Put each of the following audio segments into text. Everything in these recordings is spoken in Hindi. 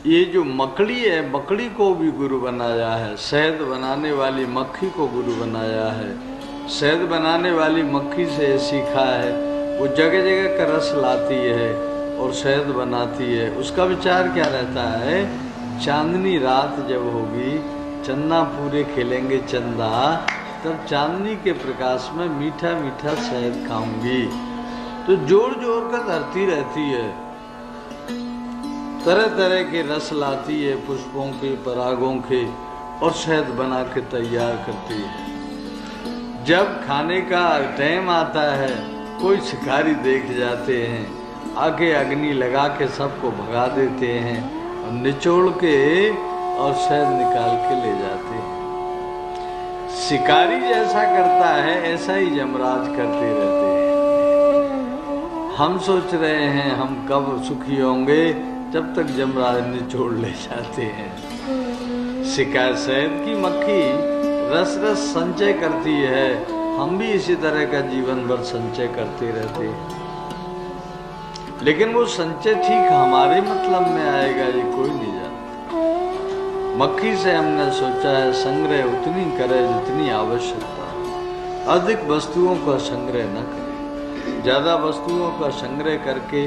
ये जो मकड़ी है, मकड़ी को भी गुरु बनाया है, शहद बनाने वाली मक्खी को गुरु बनाया है। शहद बनाने वाली मक्खी से सीखा है, वो जगह जगह का रस लाती है और शहद बनाती है। उसका विचार क्या रहता है, चांदनी रात जब होगी, चंदा पूरे खेलेंगे चंदा, तब चांदनी के प्रकाश में मीठा मीठा शहद खाऊंगी। तो जोड़ जोड़ कर धरती रहती है, तरह तरह के रस लाती है, पुष्पों के, परागों के, और शहद बना के तैयार करती है। जब खाने का टाइम आता है, कोई शिकारी देख जाते हैं, आगे अग्नि लगा के सबको भगा देते हैं और निचोड़ के और शहद निकाल के ले जाते हैं। शिकारी जैसा करता है ऐसा ही यमराज करते रहते हैं। हम सोच रहे हैं हम कब सुखी होंगे, जब तक यमराज निचोड़ ले जाते हैं। शिकार शहद की मक्खी रस रस संचय करती है, हम भी इसी तरह का जीवन भर संचय करते रहते हैं। लेकिन वो संचय ठीक हमारे मतलब में आएगा ये कोई नहीं जानता। मक्खी से हमने सोचा है संग्रह उतनी करे जितनी आवश्यकता हो, अधिक वस्तुओं का संग्रह न करें। ज्यादा वस्तुओं का संग्रह करके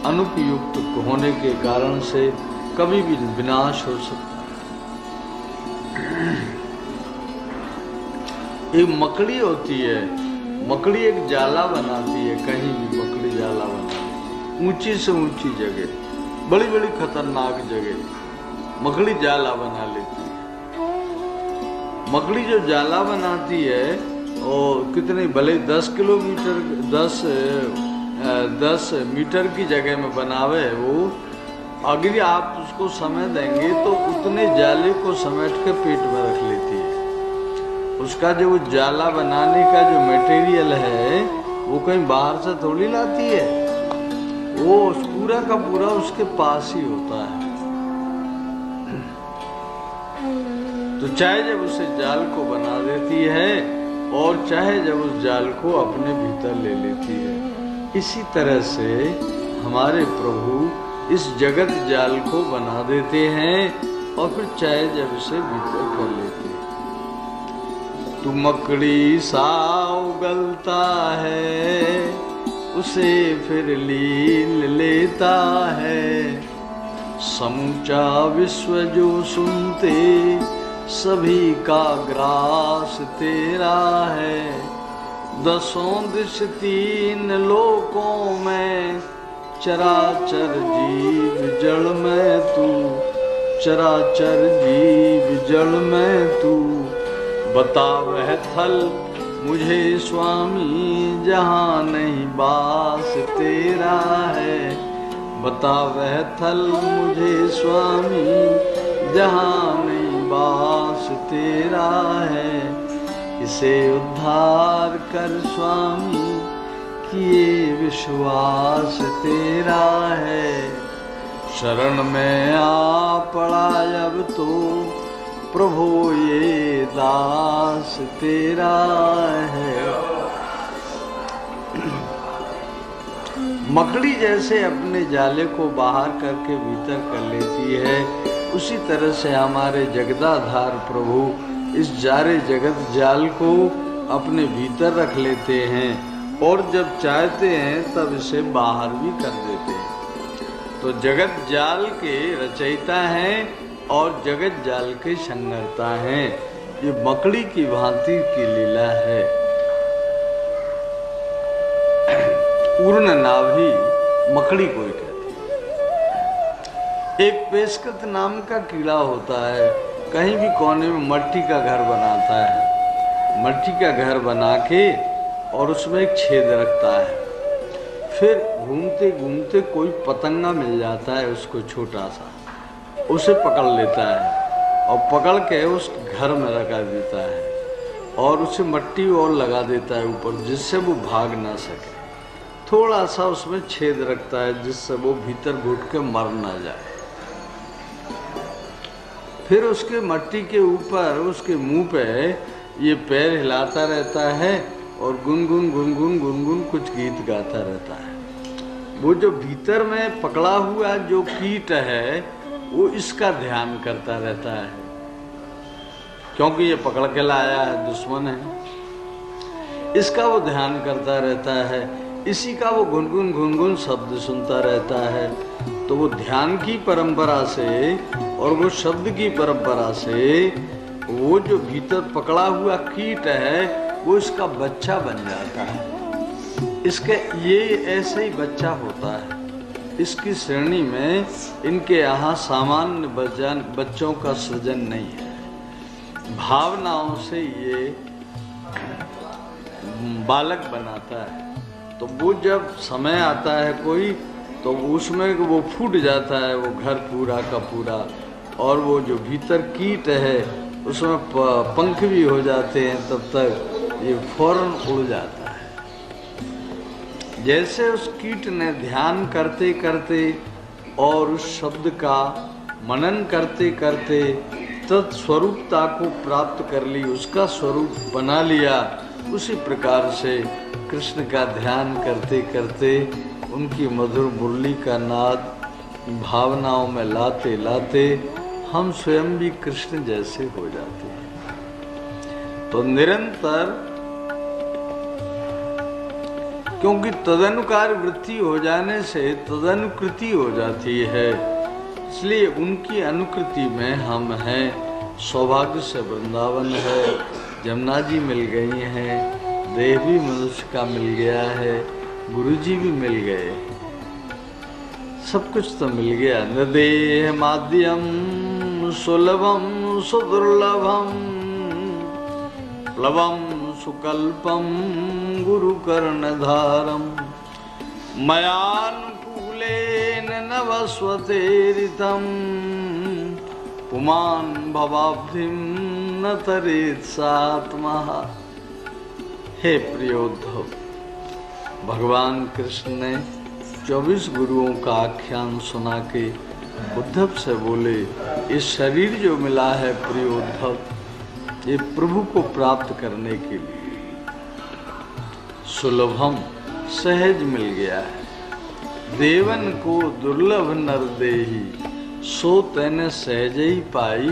अनुपयुक्त होने के कारण से कभी भी विनाश हो सकता है। एक मकड़ी होती है, मकड़ी एक जाला बनाती है, कहीं भी मकड़ी जाला बनाती है, ऊंची से ऊंची जगह, बड़ी बड़ी खतरनाक जगह मकड़ी जाला बना लेती है। मकड़ी जो जाला बनाती है और कितने भले 10 किलोमीटर 10 मीटर की जगह में बनावे, वो अगर आप उसको समय देंगे तो उतने जाले को समेट के पेट में रख लेती है। उसका जो जाला बनाने का जो मटेरियल है वो कहीं बाहर से थोड़ी लाती है, वो पूरा का पूरा उसके पास ही होता है। तो चाहे जब उसे जाल को बना देती है और चाहे जब उस जाल को अपने भीतर ले लेती है। इसी तरह से हमारे प्रभु इस जगत जाल को बना देते हैं और फिर चाहे जब इसे भीतर कर लेते हैं। तू मकड़ी सा उगलता है, उसे फिर लील लेता है, समूचा विश्व जो सुनते सभी का ग्रास तेरा है। दसों दिश तीन लोकों में चराचर जीव जड़ में तू, चराचर जीव जड़ में तू। बता वह थल मुझे स्वामी जहाँ नहीं बास तेरा है। बता वह थल मुझे स्वामी जहाँ नहीं बास तेरा है। इसे उद्धार कर स्वामी किए विश्वास तेरा है। शरण में आ पड़ा अब तो प्रभु ये दास तेरा है। मकड़ी जैसे अपने जाले को बाहर करके भीतर कर लेती है, उसी तरह से हमारे जगदाधार प्रभु इस जारे जगत जाल को अपने भीतर रख लेते हैं और जब चाहते हैं तब इसे बाहर भी कर देते हैं। तो जगत जाल के रचयिता हैं और जगत जाल के संगरता हैं। ये मकड़ी की भांति की लीला है। पूर्ण नाभि मकड़ी को ही कहते हैं। एक पेशकत नाम का कीड़ा होता है, कहीं भी कोने में मट्टी का घर बनाता है। मट्टी का घर बना के और उसमें एक छेद रखता है। फिर घूमते घूमते कोई पतंगा मिल जाता है उसको छोटा सा, उसे पकड़ लेता है और पकड़ के उस घर में रखा देता है और उसे मट्टी और लगा देता है ऊपर, जिससे वो भाग ना सके। थोड़ा सा उसमें छेद रखता है जिससे वो भीतर घुट के मर ना जाए। फिर उसके मट्टी के ऊपर उसके मुंह पे ये पैर हिलाता रहता है और गुनगुन गुनगुन गुनगुन कुछ गीत गाता रहता है। वो जो भीतर में पकड़ा हुआ जो कीट है वो इसका ध्यान करता रहता है, क्योंकि ये पकड़ के लाया है, दुश्मन है, इसका वो ध्यान करता रहता है, इसी का वो गुनगुन गुनगुन शब्द सुनता रहता है। तो वो ध्यान की परंपरा से और वो शब्द की परंपरा से वो जो भीतर पकड़ा हुआ कीट है वो इसका बच्चा बन जाता है। इसके ये ऐसे ही बच्चा होता है। इसकी श्रेणी में इनके यहाँ सामान्य बच्चों का सृजन नहीं है। भावनाओं से ये बालक बनाता है। तो वो जब समय आता है कोई, तो उसमें वो फूट जाता है वो घर पूरा का पूरा, और वो जो भीतर कीट है उसमें पंख भी हो जाते हैं, तब तक ये फौरन उड़ जाता है। जैसे उस कीट ने ध्यान करते करते और उस शब्द का मनन करते करते तत्स्वरूपता को प्राप्त कर ली, उसका स्वरूप बना लिया, उसी प्रकार से कृष्ण का ध्यान करते करते उनकी मधुर मुरली का नाद भावनाओं में लाते लाते हम स्वयं भी कृष्ण जैसे हो जाते हैं। तो निरंतर, क्योंकि तदनुकार वृत्ति हो जाने से तदनुकृति हो जाती है, इसलिए उनकी अनुकृति में हम हैं। सौभाग्य से वृंदावन है, जमुना जी मिल गई हैं, देह भी मनुष्य का मिल गया है, गुरु जी भी मिल गए, सब कुछ तो मिल गया। न देह माध्यम सुलभम सुदुर्लभम प्लवम सुकल्पम गुरु कर्णधारम मयानुकूलेन नवस्वतेरितम पुमान भवाब्धिम न तरेत सात्मः। हे प्रियोद्धव, भगवान कृष्ण ने 24 गुरुओं का आख्यान सुना के उद्धव से बोले, ये शरीर जो मिला है प्रियोद्धव, ये प्रभु को प्राप्त करने के लिए सुलभम सहज मिल गया है। देवन को दुर्लभ नर देही, सो तेने सहज ही पाई।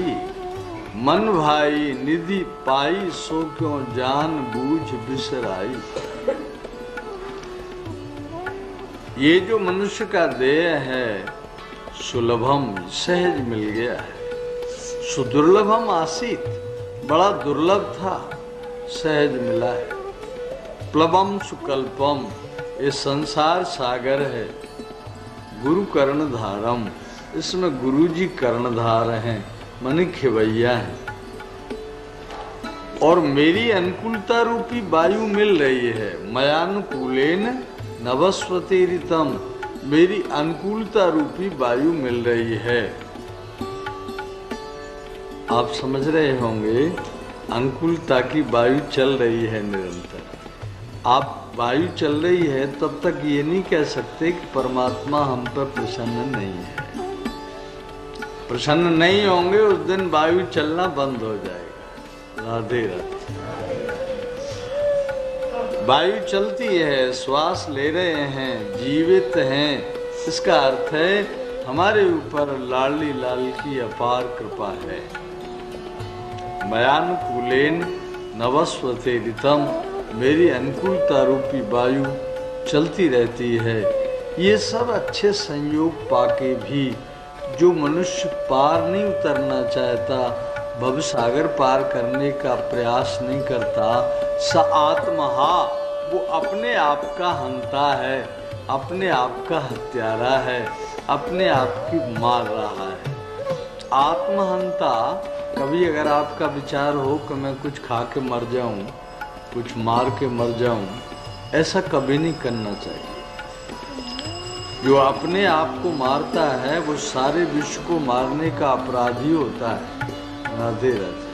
मन भाई निधि पाई, सो क्यों जान बूझ बिसराई। ये जो मनुष्य का देह है सुलभम सहज मिल गया है। सुदुर्लभम आसीत, बड़ा दुर्लभ था, सहज मिला है। प्लवम सुकल्पम, ये संसार सागर है। गुरु कर्णधारम, इसमें गुरु जी कर्णधार हैं, मन खेवैया हैं। और मेरी अनुकूलता रूपी वायु मिल रही है। मयानुकूलेन नवस्वतेरितम, मेरी अनुकूलता रूपी वायु मिल रही है। आप समझ रहे होंगे, अनुकूलता की वायु चल रही है निरंतर। आप वायु चल रही है तब तक ये नहीं कह सकते कि परमात्मा हम पर प्रसन्न नहीं है। प्रसन्न नहीं होंगे उस दिन वायु चलना बंद हो जाएगा। राधे राधे। वायु चलती है, श्वास ले रहे हैं, जीवित हैं, इसका अर्थ है हमारे ऊपर लाली लाल की अपार कृपा है। मयानुकूलेन नवस्वतेरितम, मेरी अनुकूलता रूपी वायु चलती रहती है। ये सब अच्छे संयोग पाके भी जो मनुष्य पार नहीं उतरना चाहता, भव सागर पार करने का प्रयास नहीं करता, स आत्महा, वो अपने आप का हंता है, अपने आप का हत्यारा है, अपने आप की मार रहा है। आत्महंता, कभी अगर आपका विचार हो कि मैं कुछ खा के मर जाऊं, कुछ मार के मर जाऊं, ऐसा कभी नहीं करना चाहिए। जो अपने आप को मारता है वो सारे विश्व को मारने का अपराधी होता है। राधे राधे।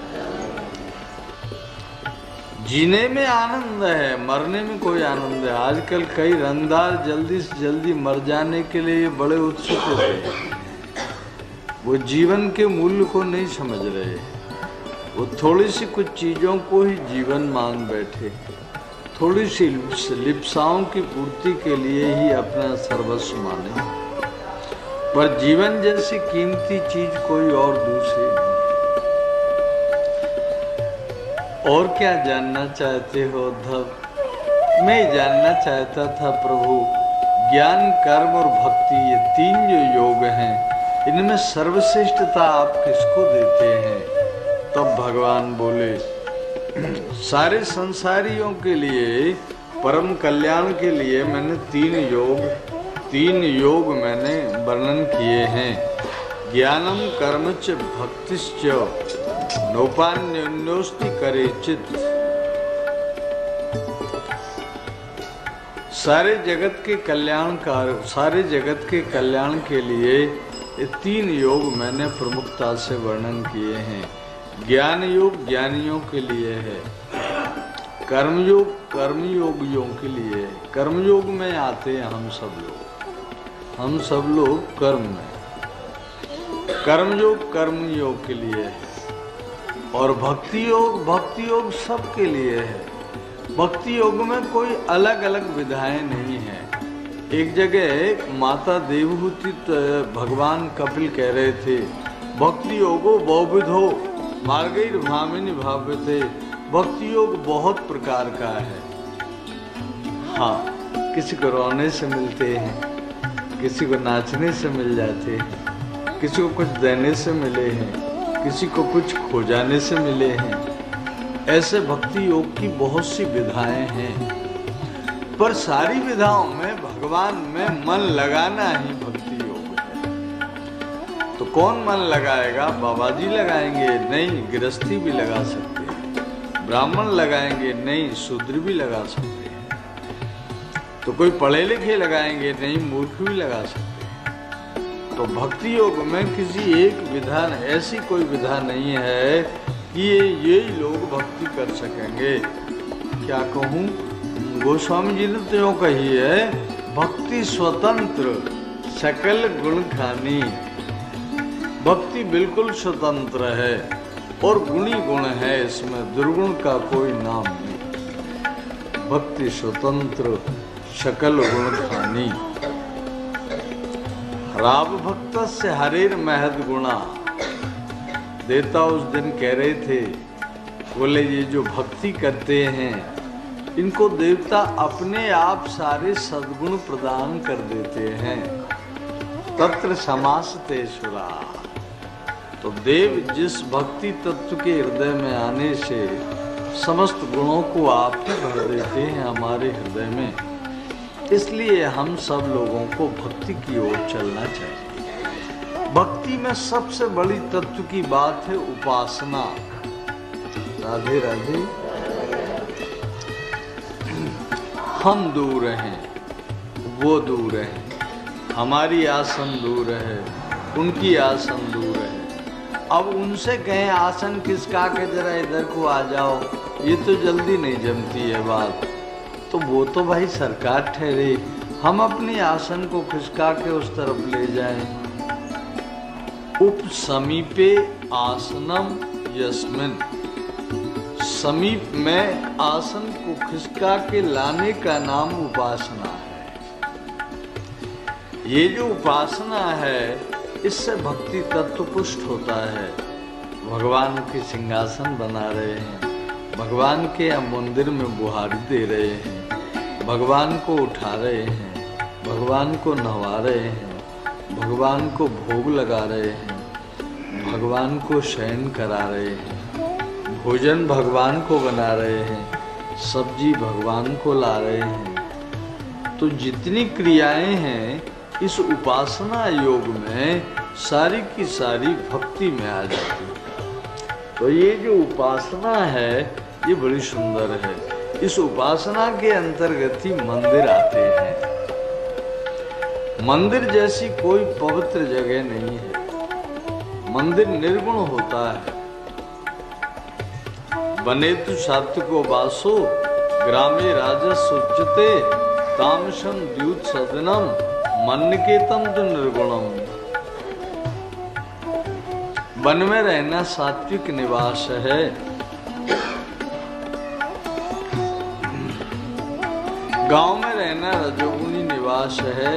जीने में आनंद है, मरने में कोई आनंद है। आजकल कई रंगदार जल्दी से जल्दी मर जाने के लिए बड़े उत्सुक होते हैं। वो जीवन के मूल्य को नहीं समझ रहे, वो थोड़ी सी कुछ चीजों को ही जीवन मान बैठे, थोड़ी सी लिप्साओं की पूर्ति के लिए ही अपना सर्वस्व माने। पर जीवन जैसी कीमती चीज कोई और दूसरी नहीं। और क्या जानना चाहते हो उद्धव? मैं जानना चाहता था प्रभु, ज्ञान, कर्म और भक्ति, ये तीन जो योग हैं, इनमें सर्वश्रेष्ठता आप किसको देते हैं? तब भगवान बोले, सारे संसारियों के लिए, परम कल्याण के लिए मैंने तीन योग मैंने वर्णन किए हैं। ज्ञानम कर्म च भक्तिश्च नोपान्योस्ति करेचित। सारे जगत के कल्याण के लिए ये तीन योग मैंने प्रमुखता से वर्णन किए हैं। ज्ञान योग ज्ञानियों के लिए है, कर्मयोग कर्मयोगियों के लिए। कर्मयोग में आते हैं हम सब लोग कर्म में। कर्मयोग कर्मयोग के लिए है, और भक्ति योग सबके लिए है। भक्ति योग में कोई अलग अलग विधाएं नहीं है। एक जगह माता देवहूति भगवान कपिल कह रहे थे, भक्ति योगो बहुविधो मार्गैर भामिनी भाव्यते। भक्ति योग बहुत प्रकार का है। हाँ, किसी को रोने से मिलते हैं, किसी को नाचने से मिल जाते हैं, किसी को कुछ देने से मिले हैं, किसी को कुछ खो जाने से मिले हैं। ऐसे भक्ति योग की बहुत सी विधाएं हैं, पर सारी विधाओं में भगवान में मन लगाना ही भक्ति योग है। तो कौन मन लगाएगा? बाबा जी लगाएंगे? नहीं, गृहस्थी भी लगा सकते हैं। ब्राह्मण लगाएंगे? नहीं, शूद्र भी लगा सकते हैं। तो कोई पढ़े लिखे लगाएंगे? नहीं, मूर्ख भी लगा सकते हैं। तो भक्ति योग में किसी एक विधान, ऐसी कोई विधा नहीं है कि ये लोग भक्ति कर सकेंगे। क्या कहूँ, गोस्वामी जी ने तो यूँ कही है, भक्ति स्वतंत्र सकल गुण खानी। भक्ति बिल्कुल स्वतंत्र है और गुणी गुण है, इसमें दुर्गुण का कोई नाम नहीं। भक्ति स्वतंत्र सकल गुण खानी। राव भक्त से हरेर महद गुणा। देवता उस दिन कह रहे थे, बोले ये जो भक्ति करते हैं इनको देवता अपने आप सारे सद्गुण प्रदान कर देते हैं। तत्र समासतेश्वरा। तो देव जिस भक्ति तत्व के हृदय में आने से समस्त गुणों को आप ही भर देते हैं हमारे हृदय में। इसलिए हम सब लोगों को भक्ति की ओर चलना चाहिए। भक्ति में सबसे बड़ी तत्व की बात है उपासना। राधे राधे। हम दूर हैं, वो दूर हैं, हमारी आसन दूर है, उनकी आसन दूर है। अब उनसे कहें आसन खिसका के जरा इधर को आ जाओ, ये तो जल्दी नहीं जमती है बात। तो वो तो भाई सरकार ठहरे, हम अपनी आसन को खिसका के उस तरफ ले जाएं। उप समीपे आसनम यस्मिन। समीप में आसन को खिसका के लाने का नाम उपासना है। ये जो उपासना है इससे भक्ति तत्व पुष्ट होता है। भगवान के सिंहासन बना रहे हैं, भगवान के मंदिर में बुहारी दे रहे हैं, भगवान को उठा रहे हैं, भगवान को नहवा रहे हैं, भगवान को भोग लगा रहे हैं, भगवान को शयन करा रहे हैं, भोजन भगवान को बना रहे हैं, सब्जी भगवान को ला रहे हैं। तो जितनी क्रियाएं हैं इस उपासना योग में सारी की सारी भक्ति में आ जाती है। तो ये जो उपासना है ये बड़ी सुंदर है। इस उपासना के अंतर्गत ही मंदिर आते हैं। मंदिर जैसी कोई पवित्र जगह नहीं है। मंदिर निर्गुण होता है। बने तु सात्विको वासो ग्रामे राजस्व उच्यते तामसम द्यूत सदनम मन्निकेतम तु निर्गुणम। वन में रहना सात्विक निवास है। गांव में रहना रजोगुणी निवास है।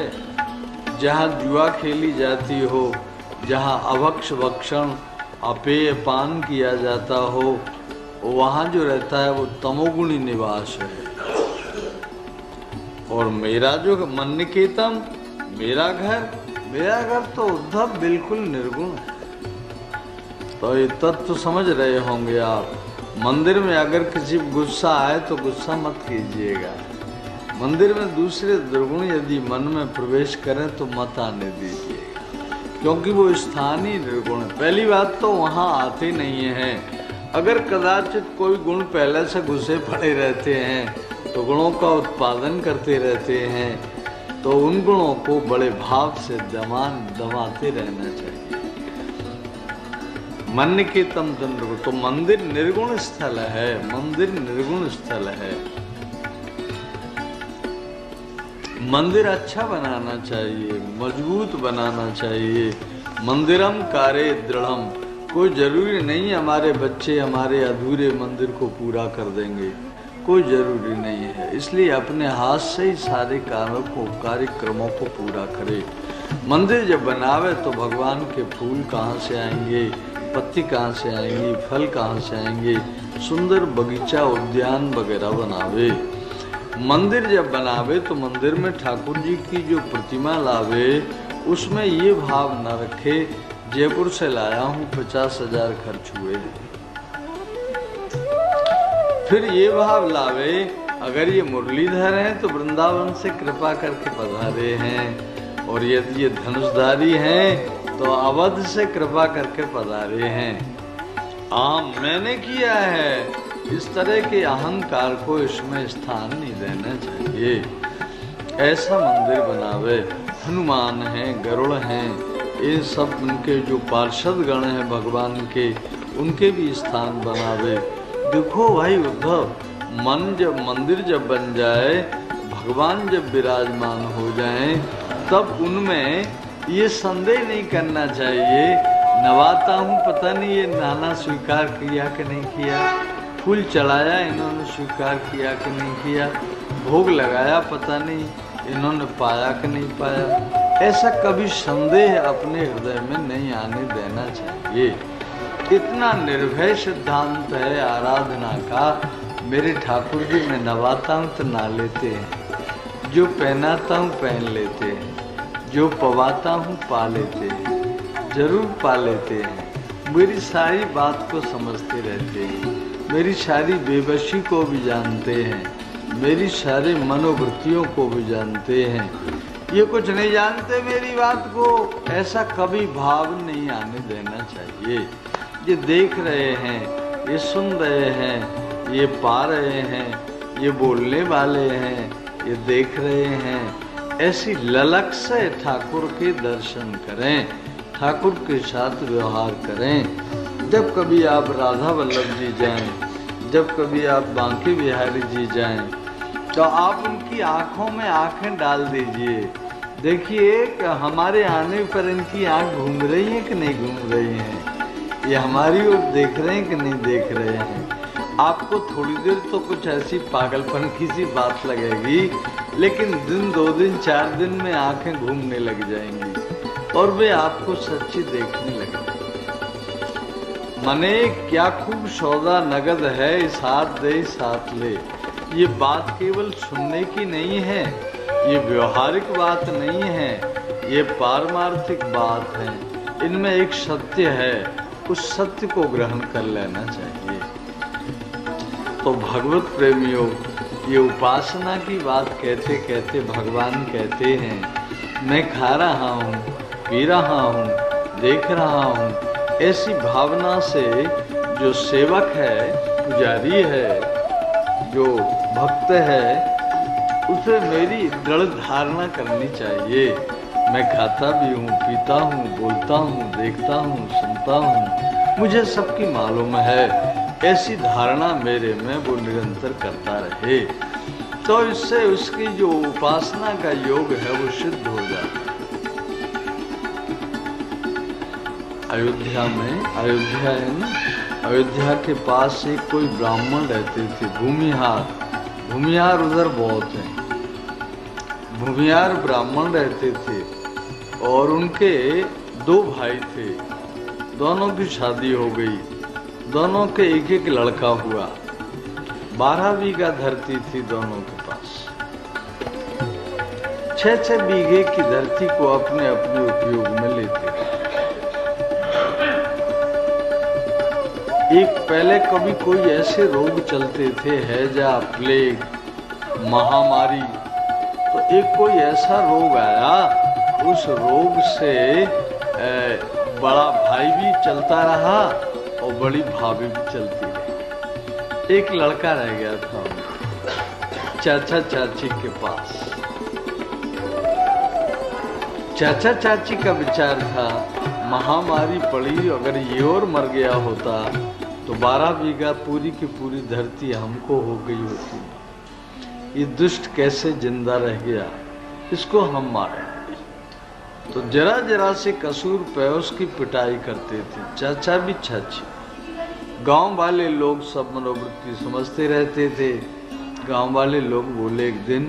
जहाँ जुआ खेली जाती हो, जहाँ अभक्ष भक्षण अपेय पान किया जाता हो, वहाँ जो रहता है वो तमोगुणी निवास है। और मेरा जो मन निकेतन, मेरा घर तो उद्धव बिल्कुल निर्गुण है। तो ये तत्व समझ रहे होंगे आप। मंदिर में अगर किसी गुस्सा आए तो गुस्सा मत कीजिएगा। मंदिर में दूसरे दुर्गुण यदि मन में प्रवेश करें तो मत आने दीजिएगा, क्योंकि वो स्थान ही निर्गुण है। पहली बात तो वहाँ आते नहीं हैं। अगर कदाचित कोई गुण पहले से घुसे पड़े रहते हैं तो गुणों का उत्पादन करते रहते हैं, तो उन गुणों को बड़े भाव से दमाते रहना चाहिए। मन के तम दंड, तो मंदिर निर्गुण स्थल है, मंदिर निर्गुण स्थल है। मंदिर अच्छा बनाना चाहिए, मजबूत बनाना चाहिए। मंदिरम कार्य दृढ़म, कोई जरूरी नहीं हमारे बच्चे हमारे अधूरे मंदिर को पूरा कर देंगे, कोई जरूरी नहीं है। इसलिए अपने हाथ से ही सारे कार्यक्रमों को पूरा करे। मंदिर जब बनावे तो भगवान के फूल कहाँ से आएंगे, पत्ती कहाँ से आएंगी, फल कहाँ से आएंगे, सुंदर बगीचा उद्यान वगैरह बनावे। मंदिर जब बनावे तो मंदिर में ठाकुर जी की जो प्रतिमा लावे, उसमें ये भाव न रखे जयपुर से लाया हूँ 50,000 खर्च हुए। फिर ये भाव लावे अगर ये मुरलीधर हैं तो वृंदावन से कृपा करके पधारे हैं, और यदि ये धनुषधारी हैं तो अवध से कृपा करके पधारे हैं। मैंने किया है, इस तरह के अहंकार को इसमें स्थान नहीं देना चाहिए। ऐसा मंदिर बनावे। हनुमान हैं, गरुड़ हैं, ये सब उनके जो पार्षद गण हैं भगवान के, उनके भी स्थान बनावे। देखो भाई उद्धव, मंदिर जब बन जाए, भगवान जब विराजमान हो जाएं, तब उनमें ये संदेह नहीं करना चाहिए नवाता हूँ, पता नहीं ये नाना स्वीकार किया कि नहीं किया, फूल चढ़ाया इन्होंने स्वीकार किया कि नहीं किया, भोग लगाया पता नहीं इन्होंने पाया कि नहीं पाया। ऐसा कभी संदेह अपने हृदय में नहीं आने देना चाहिए। इतना निर्भय सिद्धांत है आराधना का। मेरे ठाकुर जी मैं नवाता हूँ तो ना लेते हैं, जो पहनाता हूँ पहन लेते हैं, जो पवाता हूँ पा लेते हैं, जरूर पा लेते हैं। मेरी सारी बात को समझते रहते हैं, मेरी सारी बेबसी को भी जानते हैं, मेरी सारे मनोवृत्तियों को भी जानते हैं। ये कुछ नहीं जानते मेरी बात को, ऐसा कभी भाव नहीं आने देना चाहिए। ये देख रहे हैं, ये सुन रहे हैं, ये पा रहे हैं, ये बोलने वाले हैं, ये देख रहे हैं, ऐसी ललक से ठाकुर के दर्शन करें, ठाकुर के साथ व्यवहार करें। जब कभी आप राधा वल्लभ जी जाएं, जब कभी आप बांके बिहारी जी जाएं, तो आप उनकी आंखों में आंखें डाल दीजिए। देखिए कि हमारे आने पर इनकी आंख घूम रही है कि नहीं घूम रही है, ये हमारी ओर देख रहे हैं कि नहीं देख रहे हैं। आपको थोड़ी देर तो कुछ ऐसी पागलपन की सी बात लगेगी, लेकिन दिन 2 दिन 4 दिन में आंखें घूमने लग जाएंगी और वे आपको सच्ची देखने लगेंगे। मने क्या खूब सौदा नगद है, साथ दे साथ ले। ये बात केवल सुनने की नहीं है, ये व्यवहारिक बात नहीं है, ये पारमार्थिक बात है। इनमें एक सत्य है, उस सत्य को ग्रहण कर लेना चाहिए। तो भगवत प्रेमियों, ये उपासना की बात कहते कहते भगवान कहते हैं मैं खा रहा हूँ, पी रहा हूँ, देख रहा हूँ। ऐसी भावना से जो सेवक है, पुजारी है, जो भक्त है, उसे मेरी दृढ़ धारणा करनी चाहिए। मैं खाता भी हूँ, पीता हूँ, बोलता हूँ, देखता हूँ, सुनता हूँ, मुझे सबकी मालूम है। ऐसी धारणा मेरे में वो निरंतर करता रहे, तो इससे उसकी जो उपासना का योग है वो सिद्ध हो जाता है। अयोध्या है ना, अयोध्या के पास एक कोई ब्राह्मण रहते थे, भूमिहार उधर बहुत हैं, भूमिहार ब्राह्मण रहते थे। और उनके 2 भाई थे, दोनों की शादी हो गई, दोनों के एक एक लड़का हुआ। 12 बीघा धरती थी दोनों के पास। 6-6 बीघे की धरती को अपने अपने उपयोग में लेते थे। एक पहले कभी कोई ऐसे रोग चलते थे, हैजा, प्लेग, महामारी, तो एक कोई ऐसा रोग आया, उस रोग से बड़ा भाई भी चलता रहा और बड़ी भाभी भी चलती रही। एक लड़का रह गया था चाचा चाची के पास। चाचा चाची का विचार था, महामारी पड़ी, अगर ये और मर गया होता तो 12 बीघा पूरी की पूरी धरती हमको हो गई होती। ये दुष्ट कैसे जिंदा रह गया, इसको हम मारे। तो जरा जरा से कसूर पे उसकी पिटाई करते थे, चाचा भी चाची। गांव वाले लोग सब मनोवृत्ति समझते रहते थे। गांव वाले लोग बोले एक दिन,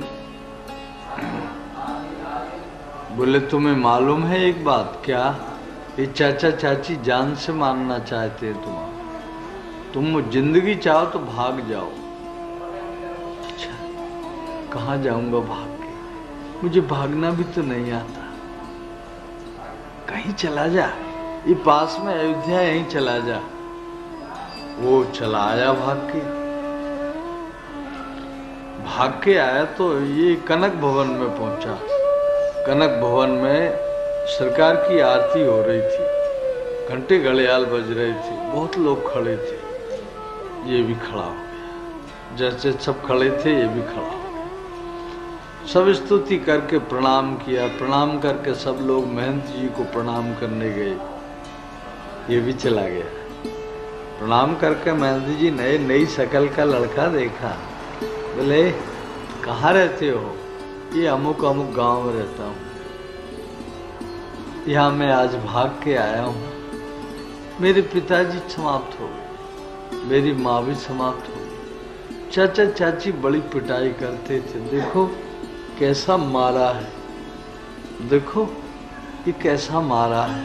बोले तुम्हें मालूम है एक बात? क्या? ये चाचा चाची जान से मारना चाहते हैं तुम्हें। तुम जिंदगी चाहो तो भाग जाओ। अच्छा, कहाँ जाऊंगा भाग के? मुझे भागना भी तो नहीं आता। कहीं चला जा, ये पास में अयोध्या, यहीं चला जा। वो चला आया भाग के आया तो ये कनक भवन में पहुंचा। कनक भवन में सरकार की आरती हो रही थी, घंटे घड़ियाल बज रहे थे, बहुत लोग खड़े थे। ये भी खड़ा हो गया, जैसे सब खड़े थे ये भी खड़ा हो गया। सब स्तुति करके प्रणाम किया, प्रणाम करके सब लोग महंत जी को प्रणाम करने गए, ये भी चला गया। प्रणाम करके महंत जी ने नई शकल का लड़का देखा। बोले कहाँ रहते हो? ये अमुक अमुक गांव में रहता हूँ, यहाँ मैं आज भाग के आया हूँ। मेरे पिताजी समाप्त हो गए, मेरी माँ भी समाप्त हो गई। चाचा चाची बड़ी पिटाई करते थे, देखो कैसा मारा है, देखो ये कैसा मारा है।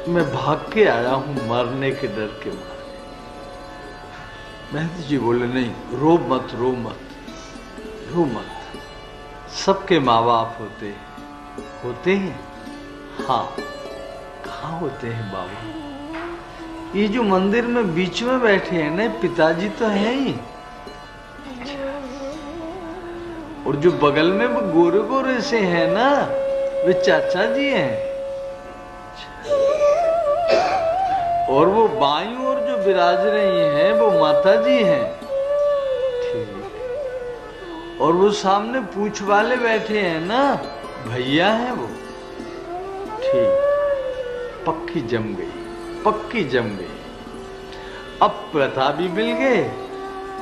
मैं भाग के आया हूँ मरने के डर के मारे। महंत जी बोले नहीं, रो मत, रो मत, रो मत। सबके माँ बाप होते हैं। हाँ, कहाँ होते हैं बाबा? ये जो मंदिर में बीच में बैठे हैं ना, पिताजी तो हैं ही, और जो बगल में वो गोरे गोरे से हैं ना, वे चाचा जी हैं। और वो बाईं ओर जो विराज रही हैं वो माता जी हैं। ठीक। और वो सामने पूंछ वाले बैठे हैं ना, भैया हैं वो। ठीक, पक्की जम गई, पक्की जम गई। अब प्रथा भी मिल गए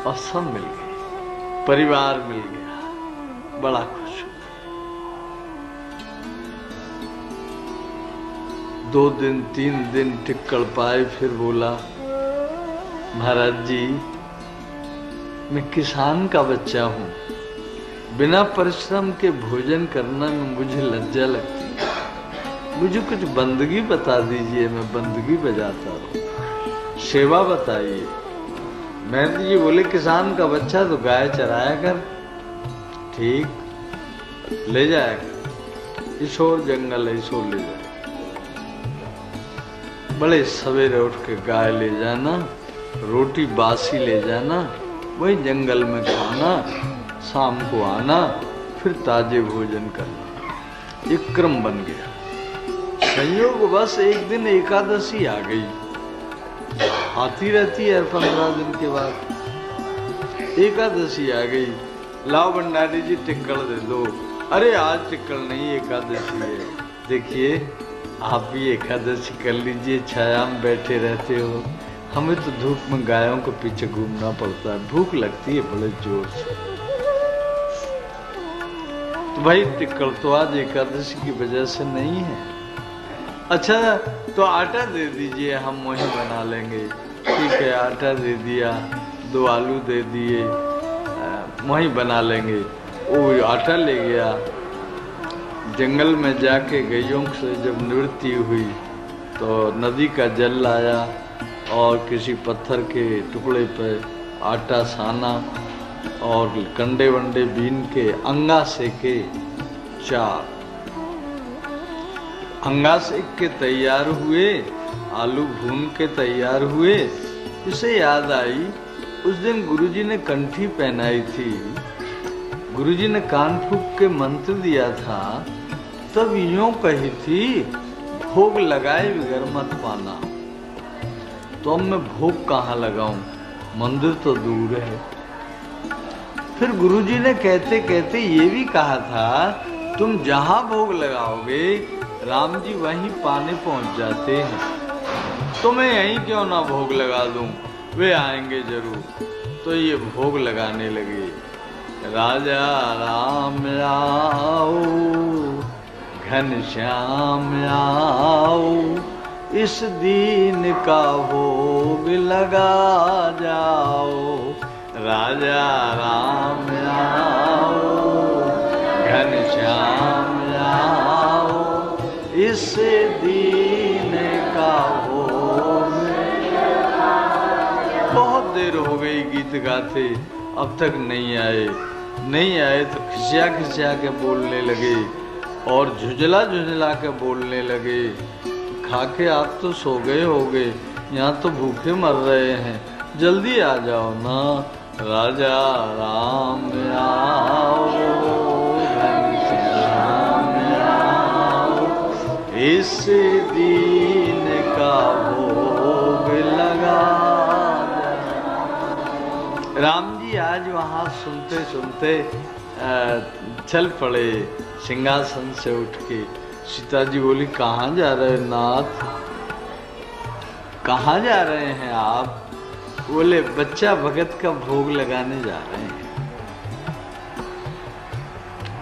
और सब मिल गए, परिवार मिल गया, बड़ा खुश हुआ। 2 दिन 3 दिन टिकल पाए, फिर बोला महाराज जी मैं किसान का बच्चा हूँ, बिना परिश्रम के भोजन करना में मुझे लज्जा लगती है, मुझे कुछ बंदगी बता दीजिए, मैं बंदगी बजाता रहूं, सेवा बताइए। महंत जी बोले किसान का बच्चा तो गाय चराया कर, ठीक ले जाएगा, इस और जंगल है, इस और ले जाएगा। बड़े सवेरे उठ के गाय ले जाना, रोटी बासी ले जाना, वही जंगल में खाना, शाम को आना, फिर ताजे भोजन करना, एक क्रम बन गया। संयोग बस एक दिन एकादशी आ गई, आती रहती है 15 दिन के बाद। एकादशी आ गई, लाओ भंडारी जी टिक्कड़ दे दो। अरे आज टिक्कड़ नहीं, एकादशी है। देखिए आप भी एकादशी कर लीजिए, छाया में बैठे रहते हो, हमें तो धूप में गायों के पीछे घूमना पड़ता है, भूख लगती है बड़े जोर से। तो भाई टिक्कड़ तो आज एकादशी की वजह से नहीं है। अच्छा तो आटा दे दीजिए, हम वही बना लेंगे। ठीक है, आटा दे दिया, 2 आलू दे दिए, वही बना लेंगे। वो आटा ले गया, जंगल में जाके गायों से जब निवृत्ति हुई तो नदी का जल लाया और किसी पत्थर के टुकड़े पर आटा साना और कंडे वंडे बीन के अंगा सेके 4 अंगा सेक के तैयार हुए, आलू भून के तैयार हुए। इसे याद आई उस दिन गुरुजी ने कंठी पहनाई थी, गुरुजी ने कान फूंक के मंत्र दिया था, तब यूं कही थी भोग लगाए बगैर मत पाना। तो अब मैं भोग कहाँ लगाऊं, मंदिर तो दूर है। फिर गुरुजी ने कहते कहते ये भी कहा था तुम जहां भोग लगाओगे राम जी वहीं पाने पहुंच जाते हैं, तो मैं यहीं क्यों ना भोग लगा दूं, वे आएंगे जरूर। तो ये भोग लगाने लगे। राजा राम आओ, घनश्याम आओ, इस दीन का भोग लगा जाओ। राजा राम आओ, घनश्याम आओ, इस दीन का भोग। बहुत देर हो गई गीत गाते, अब तक नहीं आए तो खिसिया खिसिया के बोलने लगे और झुंझला झुंझला के बोलने लगे। खा के आप तो सो गए होगे, यहाँ तो भूखे मर रहे हैं, जल्दी आ जाओ ना। राजा राम आओ, घनश्याम आओ, इस दीन का भोग लगा। राम जी आज वहाँ सुनते सुनते चल पड़े सिंहासन से उठ के। सीता जी बोली कहाँ जा रहे नाथ, कहाँ जा रहे हैं आप? बोले बच्चा भगत का भोग लगाने जा रहे हैं।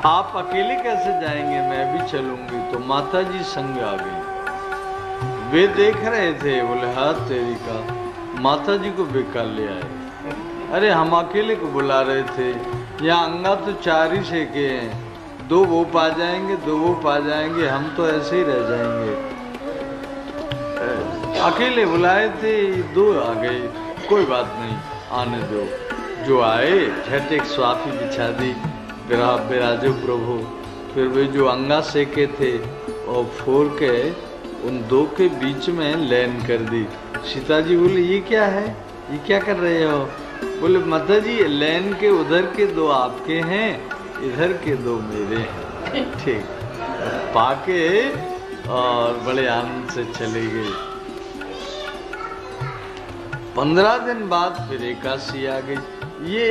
आप अकेले कैसे जाएंगे, मैं भी चलूंगी। तो माता जी संग आ गई। वे देख रहे थे, बोले हाथ तेरी का, माता जी को बेकार ले आए। अरे हम अकेले को बुला रहे थे, यहाँ अंगा तो 4 ही सेके हैं, 2 वो पा जाएंगे, 2 वो पा जाएंगे, हम तो ऐसे ही रह जाएंगे। अकेले बुलाए थे, 2 आ गए, कोई बात नहीं आने दो। जो आए झट एक स्वाफी बिछा दी, बिराजो प्रभु। फिर वे जो अंगा सेके थे और फोड़ के उन 2 के बीच में लैन कर दी। सीता जी बोले ये क्या है, ये क्या कर रहे हो? बोले माता जी लैन के उधर के 2 आपके हैं, इधर के 2 मेरे हैं। ठीक, पाके और बड़े आनंद से चले गए। 15 दिन बाद फिर एकादशी आ गई। ये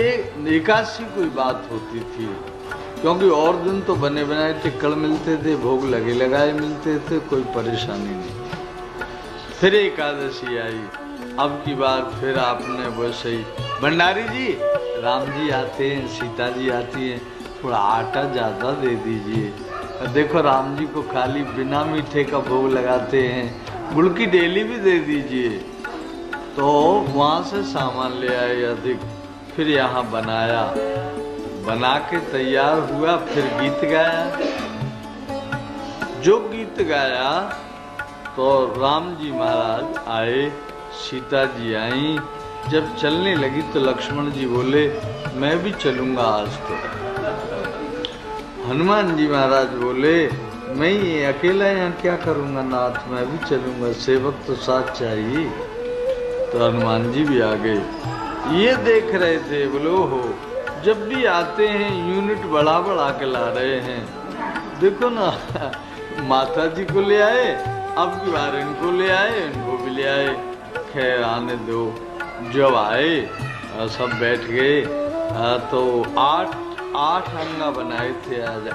एकादशी कोई बात होती थी, क्योंकि और दिन तो बने बनाए टिक्कड़ मिलते थे, भोग लगे लगाए मिलते थे, कोई परेशानी नहीं। फिर एकादशी आई। अब की बार फिर आपने वैसे ही, भंडारी जी राम जी आते हैं, सीता जी आती हैं, थोड़ा आटा ज़्यादा दे दीजिए। देखो राम जी को खाली बिना मीठे का भोग लगाते हैं, गुड़ की डेली भी दे दीजिए। तो वहाँ से सामान ले आए अधिक, फिर यहाँ बनाया, बना के तैयार हुआ, फिर गीत गाया। जो गीत गाया तो राम जी महाराज आए, सीता जी आई। जब चलने लगी तो लक्ष्मण जी बोले मैं भी चलूंगा आज तो। हनुमान जी महाराज बोले मैं ये अकेला यहाँ क्या करूँगा नाथ, मैं भी चलूँगा, सेवक तो साथ चाहिए। तो हनुमान जी भी आ गए। ये देख रहे थे, बोले हो जब भी आते हैं यूनिट बढ़ा बढ़ा के ला रहे हैं। देखो ना माता जी को ले आए, अब की बार इनको ले आए, इनको भी ले आए। खैर आने दो। जब आए सब बैठ गए तो 8 अंगा बनाए थे आज।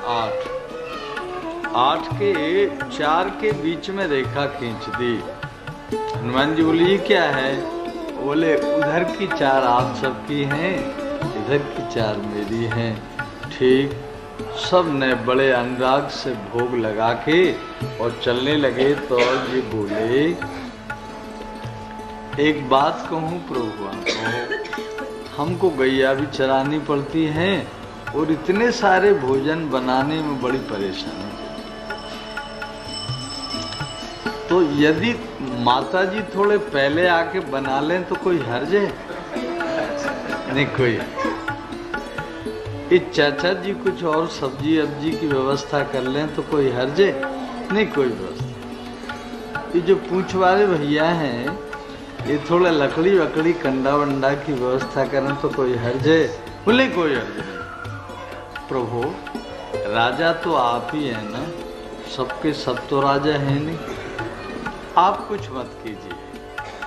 8 के 4 के बीच में रेखा खींच दी। हनुमान जी बोले ये क्या है? बोले उधर की 4 आप सबकी हैं, इधर की 4 मेरी हैं। ठीक, सब ने बड़े अनुराग से भोग लगा के और चलने लगे। तो ये बोले एक बात कहूँ प्रभु आपको, हमको गैया भी चरानी पड़ती है और इतने सारे भोजन बनाने में बड़ी परेशानी है। तो यदि माताजी थोड़े पहले आके बना लें तो कोई हर्ज है? नहीं कोई। ये चाचा जी कुछ और सब्जी अब्जी की व्यवस्था कर लें तो कोई हर्ज है? नहीं कोई व्यवस्था। ये जो पूंछ वाले भैया हैं ये थोड़ा लकड़ी वकड़ी कंडा वंडा की व्यवस्था करें तो कोई हर्ज है? बोले कोई हर्ज नहीं। प्रभु राजा तो आप ही है ना, सबके सब तो राजा है नहीं। आप कुछ मत कीजिए,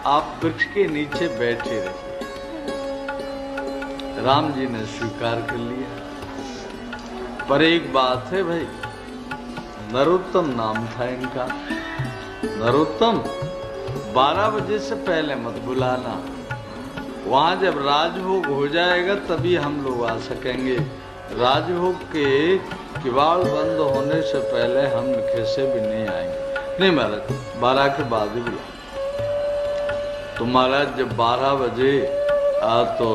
आप वृक्ष के नीचे बैठे रहिए। राम जी ने स्वीकार कर लिया। पर एक बात है भाई, नरोत्तम नाम था इनका। नरोत्तम 12 बजे से पहले मत बुलाना, वहां जब राजभोग हो जाएगा तभी हम लोग आ सकेंगे। राजभोग के किवाड़ बंद होने से पहले हम कैसे भी नहीं आएंगे। नहीं महाराज 12 के बाद ही बुला। तो महाराज जब 12 बजे तो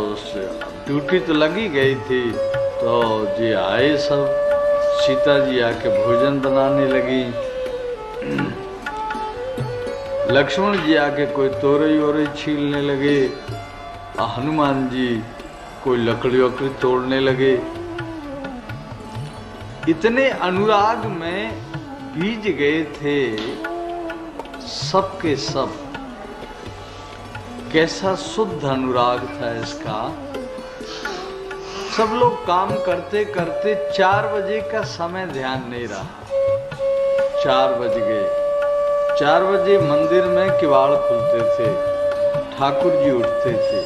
ड्यूटी तो लगी गई थी, तो जी आए सब। सीता जी आके भोजन बनाने लगी, लक्ष्मण जी आके कोई तोरई ओरई छीलने लगे, हनुमान जी कोई लकड़ी वकड़ी तोड़ने लगे। इतने अनुराग में भीज गए थे सबके सब। कैसा शुद्ध अनुराग था इसका। सब लोग काम करते करते 4 बजे का समय ध्यान नहीं रहा। 4 बज गए। 4 बजे मंदिर में किवाड़ खुलते थे, ठाकुर जी उठते थे,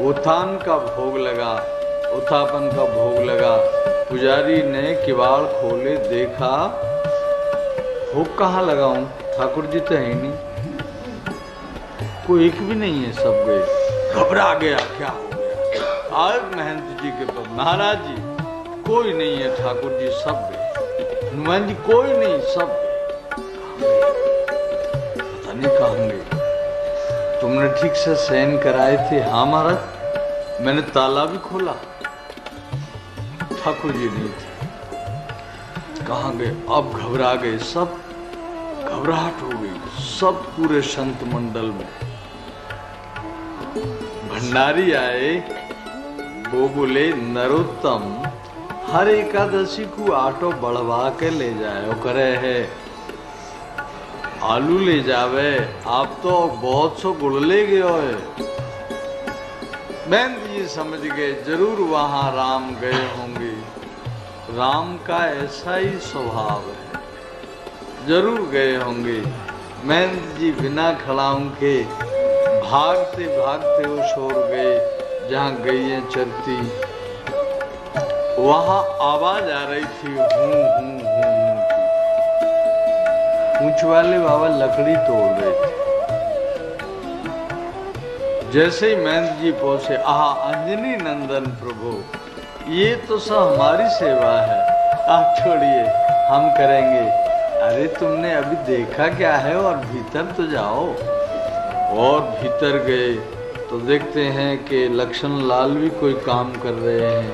उत्थान का भोग लगा, उत्थापन का भोग लगा। पुजारी ने किवाड़ खोले, देखा भोग कहाँ लगाऊं, ठाकुर जी तो है नहीं, कोई एक भी नहीं है। सब गए, घबरा गया, क्या हो गया। आए महंत जी के पास, महाराज जी कोई नहीं है, ठाकुर जी सब गए। हनुमान जी कोई नहीं, सब गए। पता नहीं कहाँ गए। तुमने ठीक से शयन कराए थे? हाँ महाराज, मैंने ताला भी खोला, ठाकुर जी नहीं थे। कहाँ गए? अब घबरा गए सब, घबराहट हो गई सब पूरे संत मंडल में। भंडारी आए, वो बोले नरोत्तम हर एकादशी को आटो बढ़वा के ले जाए करे है, आलू ले जावे, आप तो बहुत सो गुड़ ले गए है। महंत जी समझ गए जरूर वहां राम गए होंगे, राम का ऐसा ही स्वभाव है, जरूर गए होंगे। महंत जी बिना खड़ाऊं के भागते भागते वो छोड़ गए जहां गईं चरती। वहां आवाज आ रही थी हूं हूं हूं की। पूंछ वाले बाबा लकड़ी तोड़ रहे थे। जैसे ही महंत जी पहुंचे, आहा अंजनी नंदन प्रभु, ये तो सब हमारी सेवा है, आप छोड़िए हम करेंगे। अरे तुमने अभी देखा क्या है, और भीतर तो जाओ। और भीतर गए तो देखते हैं कि लक्ष्मण लाल भी कोई काम कर रहे हैं।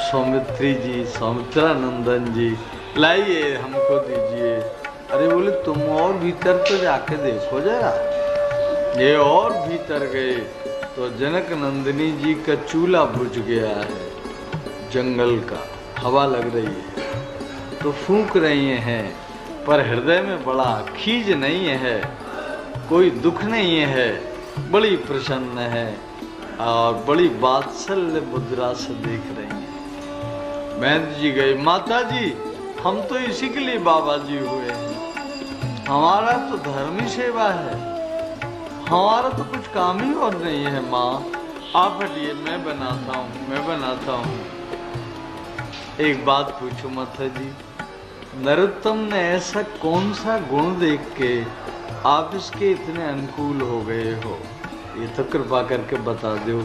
सौमित्री जी, सौमित्रा नंदन जी, लाइए हमको दीजिए। अरे बोले तुम और भीतर तो जाके देखो जरा। ये और भीतर गए तो जनक नंदिनी जी का चूल्हा बुझ गया है, जंगल का, हवा लग रही है तो फूंक रही हैं, पर हृदय में बड़ा खीज नहीं है, कोई दुख नहीं है, बड़ी प्रसन्न है और बड़ी वात्सल्य मुद्रा से देख रही हैं। महंत जी गए, माता जी हम तो इसी के लिए बाबा जी हुए हैं, हमारा तो धर्म ही सेवा है, हमारा तो कुछ काम ही और नहीं है। माँ आप हटिए, मैं बनाता हूँ, मैं बनाता हूँ। एक बात पूछो माता जी, नरोत्तम ने ऐसा कौन सा गुण देख के आप इसके इतने अनुकूल हो गए हो, ये तो कृपा करके बता दो।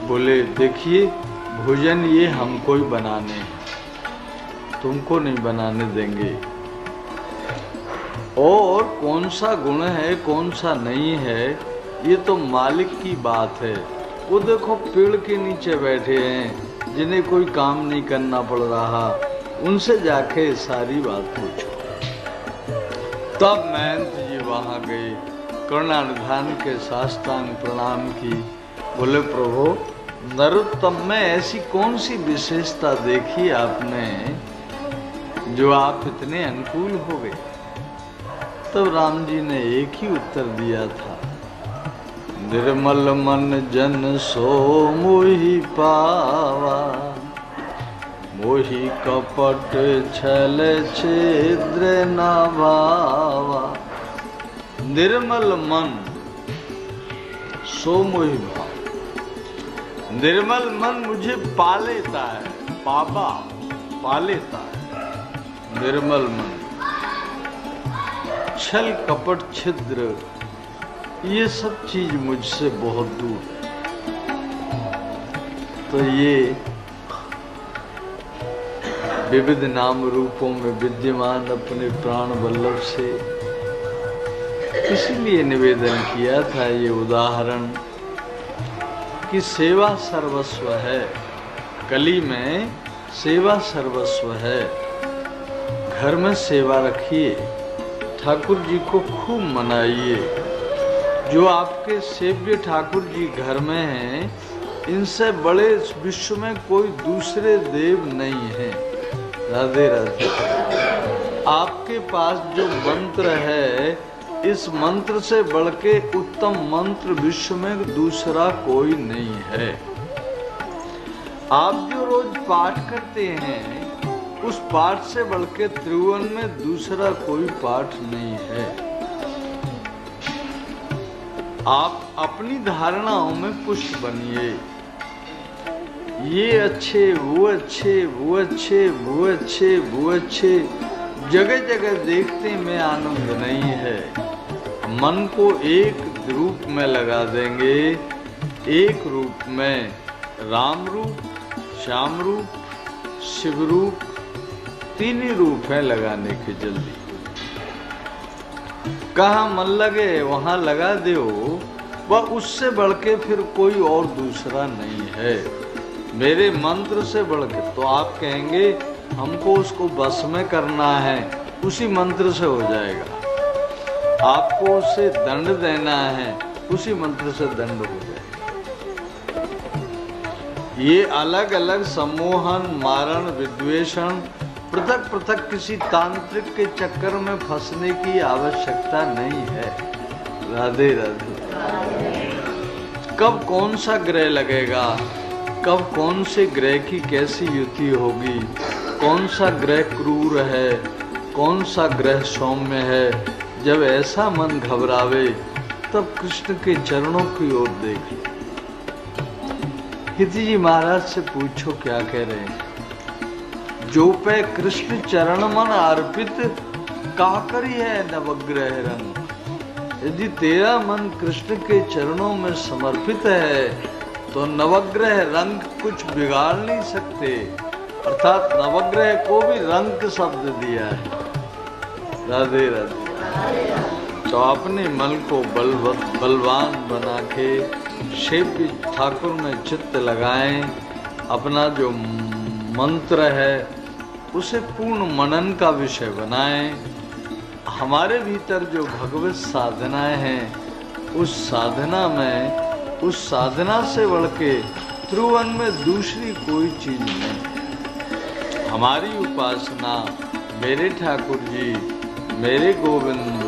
बोले देखिए भोजन ये हमको ही बनाने, तुमको नहीं बनाने देंगे। और कौन सा गुण है कौन सा नहीं है ये तो मालिक की बात है। वो देखो पेड़ के नीचे बैठे हैं जिन्हें कोई काम नहीं करना पड़ रहा, उनसे जाके सारी बात पूछो। तब महंत जी वहाँ गए, करुणानिधान के साष्टांग प्रणाम की। बोले प्रभु, नरोत्तम में ऐसी कौन सी विशेषता देखी आपने जो आप इतने अनुकूल हो गए? तब राम जी ने एक ही उत्तर दिया था, निर्मल मन जन सो मोहि पावा, मोहि कपट छल छिद्र न भावा। निर्मल मन सो मोहि भावा, निर्मल मन मुझे पा लेता है, पापा पा लेता है निर्मल मन। छल कपट छिद्र ये सब चीज मुझसे बहुत दूर है। तो ये विविध नाम रूपों में विद्यमान अपने प्राण वल्लभ से इसीलिए निवेदन किया था ये उदाहरण कि सेवा सर्वस्व है। कली में सेवा सर्वस्व है। घर में सेवा रखिए, ठाकुर जी को खूब मनाइए। जो आपके सेव्य ठाकुर जी घर में हैं, इनसे बड़े विश्व में कोई दूसरे देव नहीं है। राधे राधे। आपके पास जो मंत्र है, इस मंत्र से बढ़ के उत्तम मंत्र विश्व में दूसरा कोई नहीं है। आप जो रोज पाठ करते हैं, उस पाठ से बढ़ के त्रिभुवन में दूसरा कोई पाठ नहीं है। आप अपनी धारणाओं में पुष्ट बनिए। ये अच्छे, वो अच्छे, वो अच्छे, वो अच्छे, वो अच्छे, जगह जगह देखने में आनंद नहीं है। मन को एक रूप में लगा देंगे, एक रूप में, राम रूप, श्याम रूप, शिव रूप, तीन ही रूप है लगाने के। जल्दी कहाँ मन लगे वहाँ लगा दो, वह उससे बढ़ के फिर कोई और दूसरा नहीं है। मेरे मंत्र से बढ़ के तो आप कहेंगे हमको उसको बस में करना है, उसी मंत्र से हो जाएगा। आपको उसे दंड देना है, उसी मंत्र से दंड हो जाएगा। ये अलग अलग सम्मोहन, मारण, विद्वेषण, पृथक पृथक किसी तांत्रिक के चक्कर में फंसने की आवश्यकता नहीं है। राधे राधे। कब कौन सा ग्रह लगेगा, कब कौन से ग्रह की कैसी युति होगी, कौन सा ग्रह क्रूर है, कौन सा ग्रह सौम्य है, जब ऐसा मन घबरावे तब कृष्ण के चरणों की ओर देख। हिति जी महाराज से पूछो क्या कह रहे हैं। जो पे कृष्ण चरण मन अर्पित, काकरी है नवग्रह रंग। यदि तेरा मन कृष्ण के चरणों में समर्पित है तो नवग्रह रंग कुछ बिगाड़ नहीं सकते। अर्थात नवग्रह को भी रंग शब्द दिया है। राधे राधे। तो अपने मन को बलवान बना के शिव ठाकुर में चित्त लगाएं। अपना जो मंत्र है उसे पूर्ण मनन का विषय बनाएं। हमारे भीतर जो भगवत साधनाएं हैं, उस साधना में, उस साधना से बढ़ के त्रिभुवन में दूसरी कोई चीज नहीं। हमारी उपासना मेरे ठाकुर जी, मेरे गोविंद,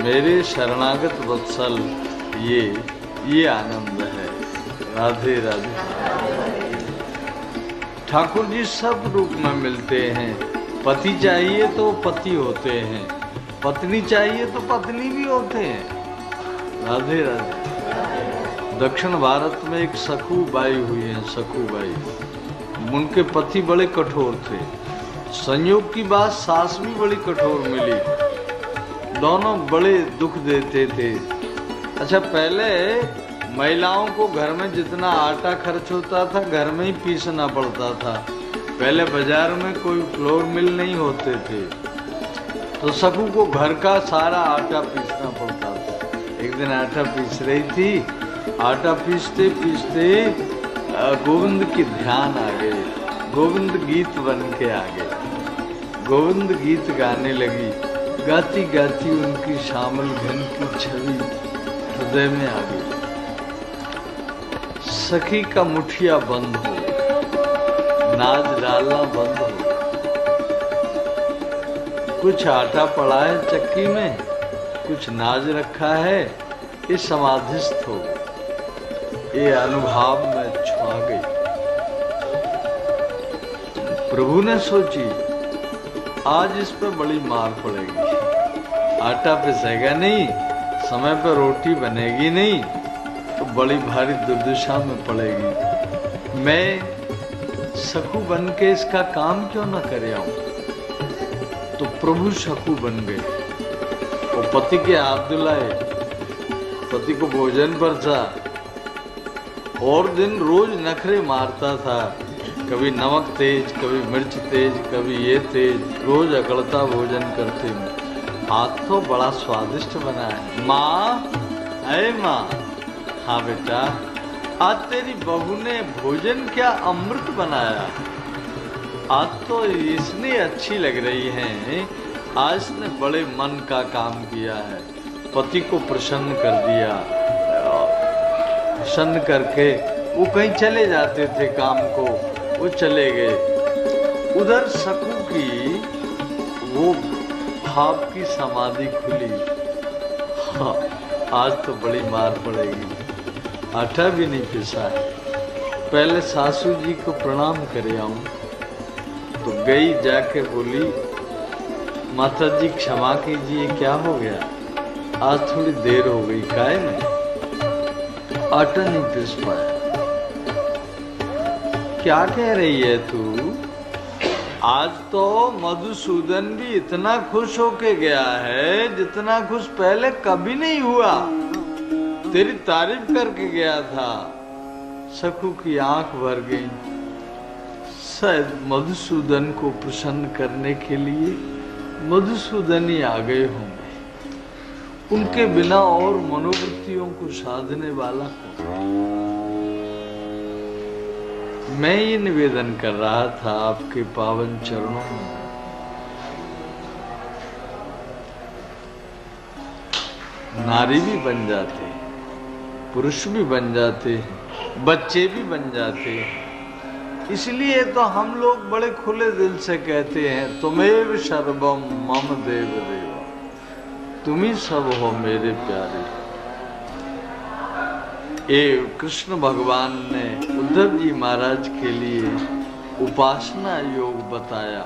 मेरे शरणागत वत्सल, ये आनंद है। राधे राधे। ठाकुर जी सब रूप में मिलते हैं। पति चाहिए तो पति होते हैं, पत्नी चाहिए तो पत्नी भी होते हैं। राधे राधे। दक्षिण भारत में एक सखू बाई हुई है, सखू बाई। उनके पति बड़े कठोर थे। संयोग की बात, सास भी बड़ी कठोर मिली। दोनों बड़े दुख देते थे। अच्छा, पहले महिलाओं को घर में जितना आटा खर्च होता था, घर में ही पीसना पड़ता था। पहले बाजार में कोई फ्लोर मिल नहीं होते थे, तो सखू को घर का सारा आटा पीसना पड़ता था। एक दिन आटा पीस रही थी। आटा पीसते पीसते गोविंद की ध्यान आ गए। गोविंद गीत बन के आ गए। गोविंद गीत गाने लगी। गाती गाती उनकी शामिल घन की छवि हृदय में आ गई। सखी का मुठिया बंद हो, नाज डालना बंद हो। कुछ आटा पड़ा है चक्की में, कुछ नाज रखा है, ये समाधिस्थ हो, ये अनुभव में छुआ गई। प्रभु ने सोची आज इस पर बड़ी मार पड़ेगी, आटा पिसेगा नहीं, समय पर रोटी बनेगी नहीं, तो बड़ी भारी दुर्दशा में पड़ेगी। मैं सखू बन के इसका काम क्यों न कर आऊं? तो प्रभु सखू बन गए। वो पति के हाथ धुलाए, पति को भोजन पर था, और दिन रोज नखरे मारता था, कभी नमक तेज, कभी मिर्च तेज, कभी ये तेज, रोज अकड़ता भोजन करते हैं। आज तो बड़ा स्वादिष्ट बना है। माँ, अरे माँ, हाँ बेटा, आज तेरी बहू ने भोजन क्या अमृत बनाया। आज तो इसने अच्छी लग रही है, आज इसने बड़े मन का काम किया है, पति को प्रसन्न कर दिया। प्रसन्न करके वो कहीं चले जाते थे काम को, वो चले गए। उधर सकू की वो भाव की समाधि खुली। हाँ, आज तो बड़ी मार पड़ेगी, आटा भी नहीं पिसा है, पहले सासू जी को प्रणाम करे आऊं। तो गई, जाके बोली माता जी क्षमा कीजिए, क्या हो गया, आज थोड़ी देर हो गई, काहे में आटा नहीं पिस पाया। क्या कह रही है तू? आज तो मधुसूदन भी इतना खुश होके गया है जितना खुश पहले कभी नहीं हुआ, तेरी तारीफ करके गया था। सखू की आंख भर गई। शायद मधुसूदन को प्रसन्न करने के लिए मधुसूदन ही आ गए होंगे, उनके बिना और मनोवृत्तियों को साधने वाला कौन? मैं ये निवेदन कर रहा था आपके पावन चरणों में, नारी भी बन जाते, पुरुष भी बन जाते, बच्चे भी बन जाते। इसलिए तो हम लोग बड़े खुले दिल से कहते हैं, तुमेव सर्वम मम देव देवा, तुम ही सब हो मेरे प्यारे। ये कृष्ण भगवान ने उद्धव जी महाराज के लिए उपासना योग बताया।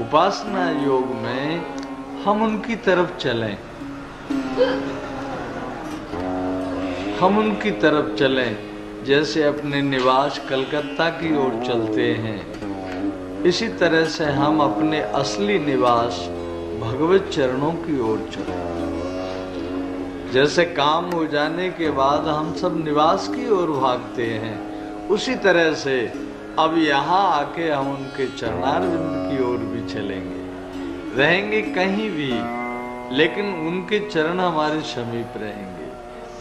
उपासना योग में हम उनकी तरफ चलें, हम उनकी तरफ चलें, जैसे अपने निवास कलकत्ता की ओर चलते हैं, इसी तरह से हम अपने असली निवास भगवत चरणों की ओर चलें। जैसे काम हो जाने के बाद हम सब निवास की ओर भागते हैं, उसी तरह से अब यहाँ आके हम उनके चरणारविंद की ओर भी चलेंगे। रहेंगे कहीं भी, लेकिन उनके चरण हमारे समीप रहेंगे,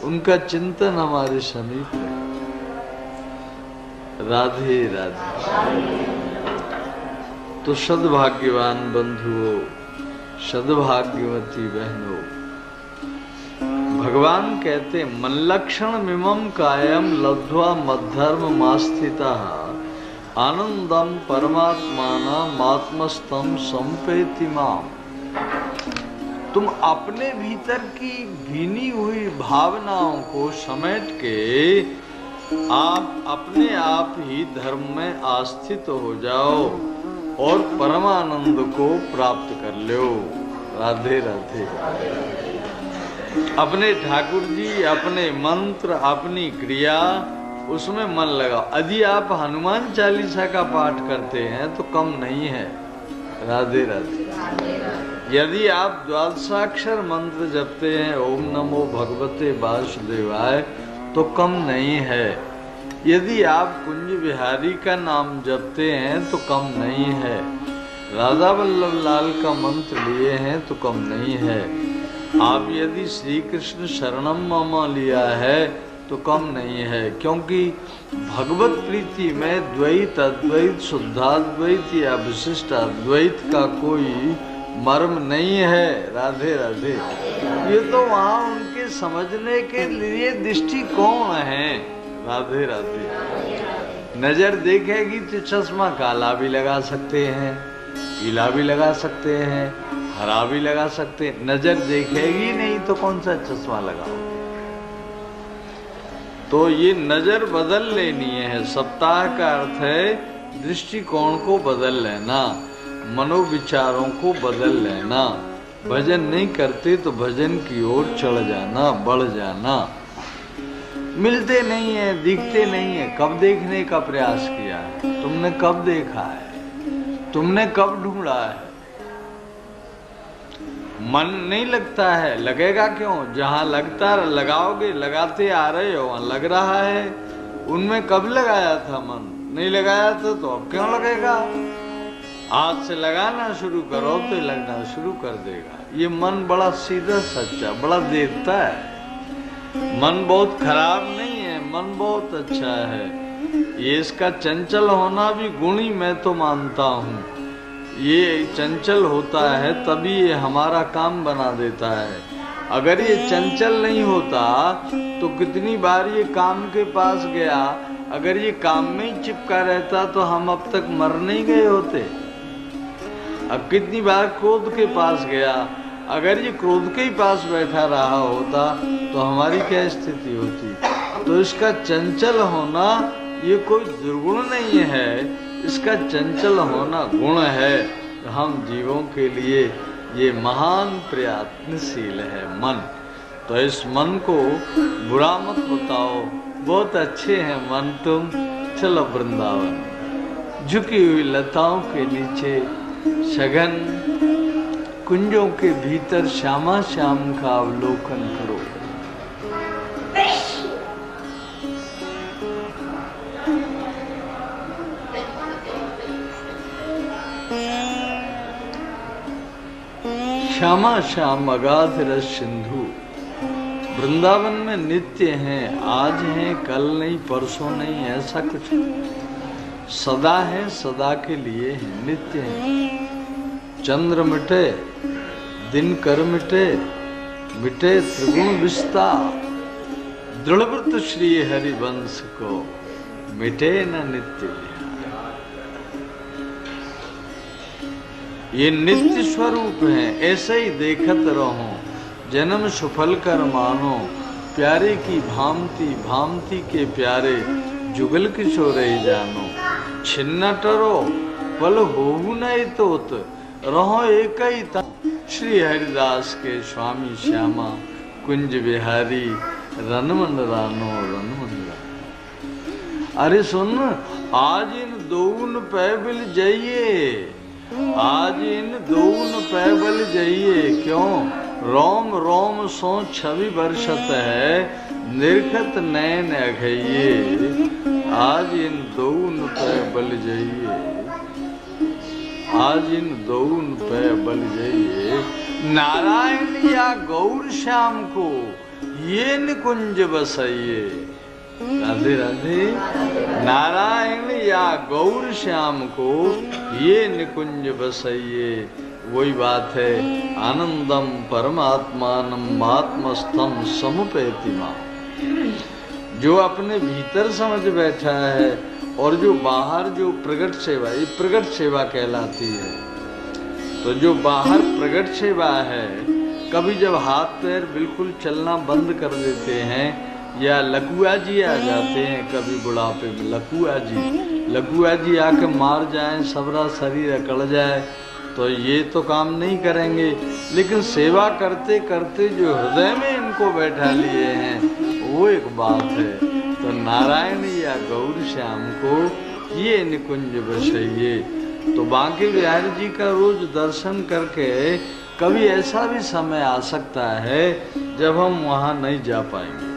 उनका चिंतन हमारे समीप रहेगा। राधे राधे। तो सद्भाग्यवान बंधुओं, सद्भाग्यवती बहनों, भगवान कहते मल्लक्षण मिमम कायम लब्ध्वा मद्धर्म मास्थिता आनंदम परमात्मानम आत्मस्थम संपेति माम। तुम अपने भीतर की भीनी हुई भावनाओं को समेट के आप अपने आप ही धर्म में आस्थित हो जाओ और परमानंद को प्राप्त कर लो। राधे राधे। अपने ठाकुर जी, अपने मंत्र, अपनी क्रिया, उसमें मन लगाओ। यदि आप हनुमान चालीसा का पाठ करते हैं तो कम नहीं है। राधे राधे। यदि आप द्वादशाक्षर मंत्र जपते हैं, ओम नमो भगवते वासुदेवाय, तो कम नहीं है। यदि आप कुंज बिहारी का नाम जपते हैं तो कम नहीं है। राधा वल्लभ लाल का मंत्र लिए हैं तो कम नहीं है। आप यदि श्री कृष्ण शरणम मम लिया है तो कम नहीं है, क्योंकि भगवत प्रीति में द्वैत, अद्वैत, शुद्धाद्वैत या विशिष्ट अद्वैत का कोई मर्म नहीं है। राधे राधे। ये तो वहाँ उनके समझने के लिए दृष्टिकोण है। राधे राधे। नजर देखेगी तो चश्मा काला भी लगा सकते हैं, पीला भी लगा सकते हैं, हरा भी लगा सकते हैं। नजर देखेगी नहीं तो कौन सा चश्मा लगाओ। तो ये नजर बदल लेनी है। सप्ताह का अर्थ है दृष्टिकोण को बदल लेना, मनोविचारों को बदल लेना। भजन नहीं करते तो भजन की ओर चढ़ जाना, बढ़ जाना। मिलते नहीं है, दिखते नहीं है। कब देखने का प्रयास किया है? तुमने कब देखा है? तुमने कब ढूंढा है? मन नहीं लगता है, लगेगा क्यों? जहां लगता लगाओगे, लगाते आ रहे हो वहां लग रहा है। उनमें कब लगाया था मन? नहीं लगाया था तो अब क्यों लगेगा? आज से लगाना शुरू करो तो लगना शुरू कर देगा। ये मन बड़ा सीधा सच्चा, बड़ा देखता है। मन बहुत खराब नहीं है, मन बहुत अच्छा है। ये इसका चंचल होना भी गुण ही मैं तो मानता हूँ। ये चंचल होता है तभी ये हमारा काम बना देता है। अगर ये चंचल नहीं होता तो कितनी बार ये काम के पास गया। अगर ये काम में ही चिपका रहता तो हम अब तक मर नहीं गए होते। अब कितनी बार क्रोध के पास गया। अगर ये क्रोध के ही पास बैठा रहा होता तो हमारी क्या स्थिति होती। तो इसका चंचल होना ये कोई दुर्गुण नहीं है, इसका चंचल होना गुण है। हम जीवों के लिए ये महान प्रयत्नशील है मन। तो इस मन को बुरा मत बताओ, बहुत अच्छे हैं मन तुम, चलो वृंदावन। झुकी हुई लताओं के नीचे सघन कुंजों के भीतर श्यामा श्याम का अवलोकन करो। श्यामा श्याम अगाध रस सिंधु। वृंदावन में नित्य हैं, आज हैं कल नहीं परसों नहीं, ऐसा कुछ सदा है, सदा के लिए है, नित्य है। चंद्र मिटे दिन कर मिटे, मिटे त्रिगुण विस्तार। दृढ़व्रत श्री हरिवंश को मिटे न नित्य। ये नित्य स्वरूप है, ऐसे ही देखत रहो। जन्म सुफल कर मानो, प्यारे की भांति भांति के प्यारे, जुगल किशोरे जानो। छिन्न टरो पल होहु नहीं तोत, रहो एक ही तन। श्री हरिदास के स्वामी श्यामा कुंज बिहारी, रनमन रानो रनमन रानो। अरे सुन, आज इन दोन पैबल जाइए, आज इन दोन पैबल जाइए। क्यों? रोम रोम सो छवि बरसत है, निर्खत नैन अघइये। आज इन दोन पैबल जाइए, आज इन दोन पैबल जाइए। नारायण या गौर श्याम को ये निकुंज बसाइए। राधे राधे। नारायण या गौर श्याम को ये निकुंज बसाइए। वही बात है, आनंदम परमात्मानम आत्मस्थम समुपैति मां। जो अपने भीतर समझ बैठा है और जो बाहर जो प्रगट सेवा, ये प्रगट सेवा कहलाती है। तो जो बाहर प्रगट सेवा है, कभी जब हाथ पैर बिल्कुल चलना बंद कर देते हैं या लकुआ जी आ जाते हैं, कभी बुढ़ापे में लकुआ जी आके मार जाएं, सबरा शरीर अकड़ जाए, तो ये तो काम नहीं करेंगे। लेकिन सेवा करते करते जो हृदय में इनको बैठा लिए हैं वो एक बात है। तो नारायण या गौर श्याम को ये निकुंज बसाइए। तो बांके बिहारी जी का रोज दर्शन करके कभी ऐसा भी समय आ सकता है जब हम वहाँ नहीं जा पाएंगे,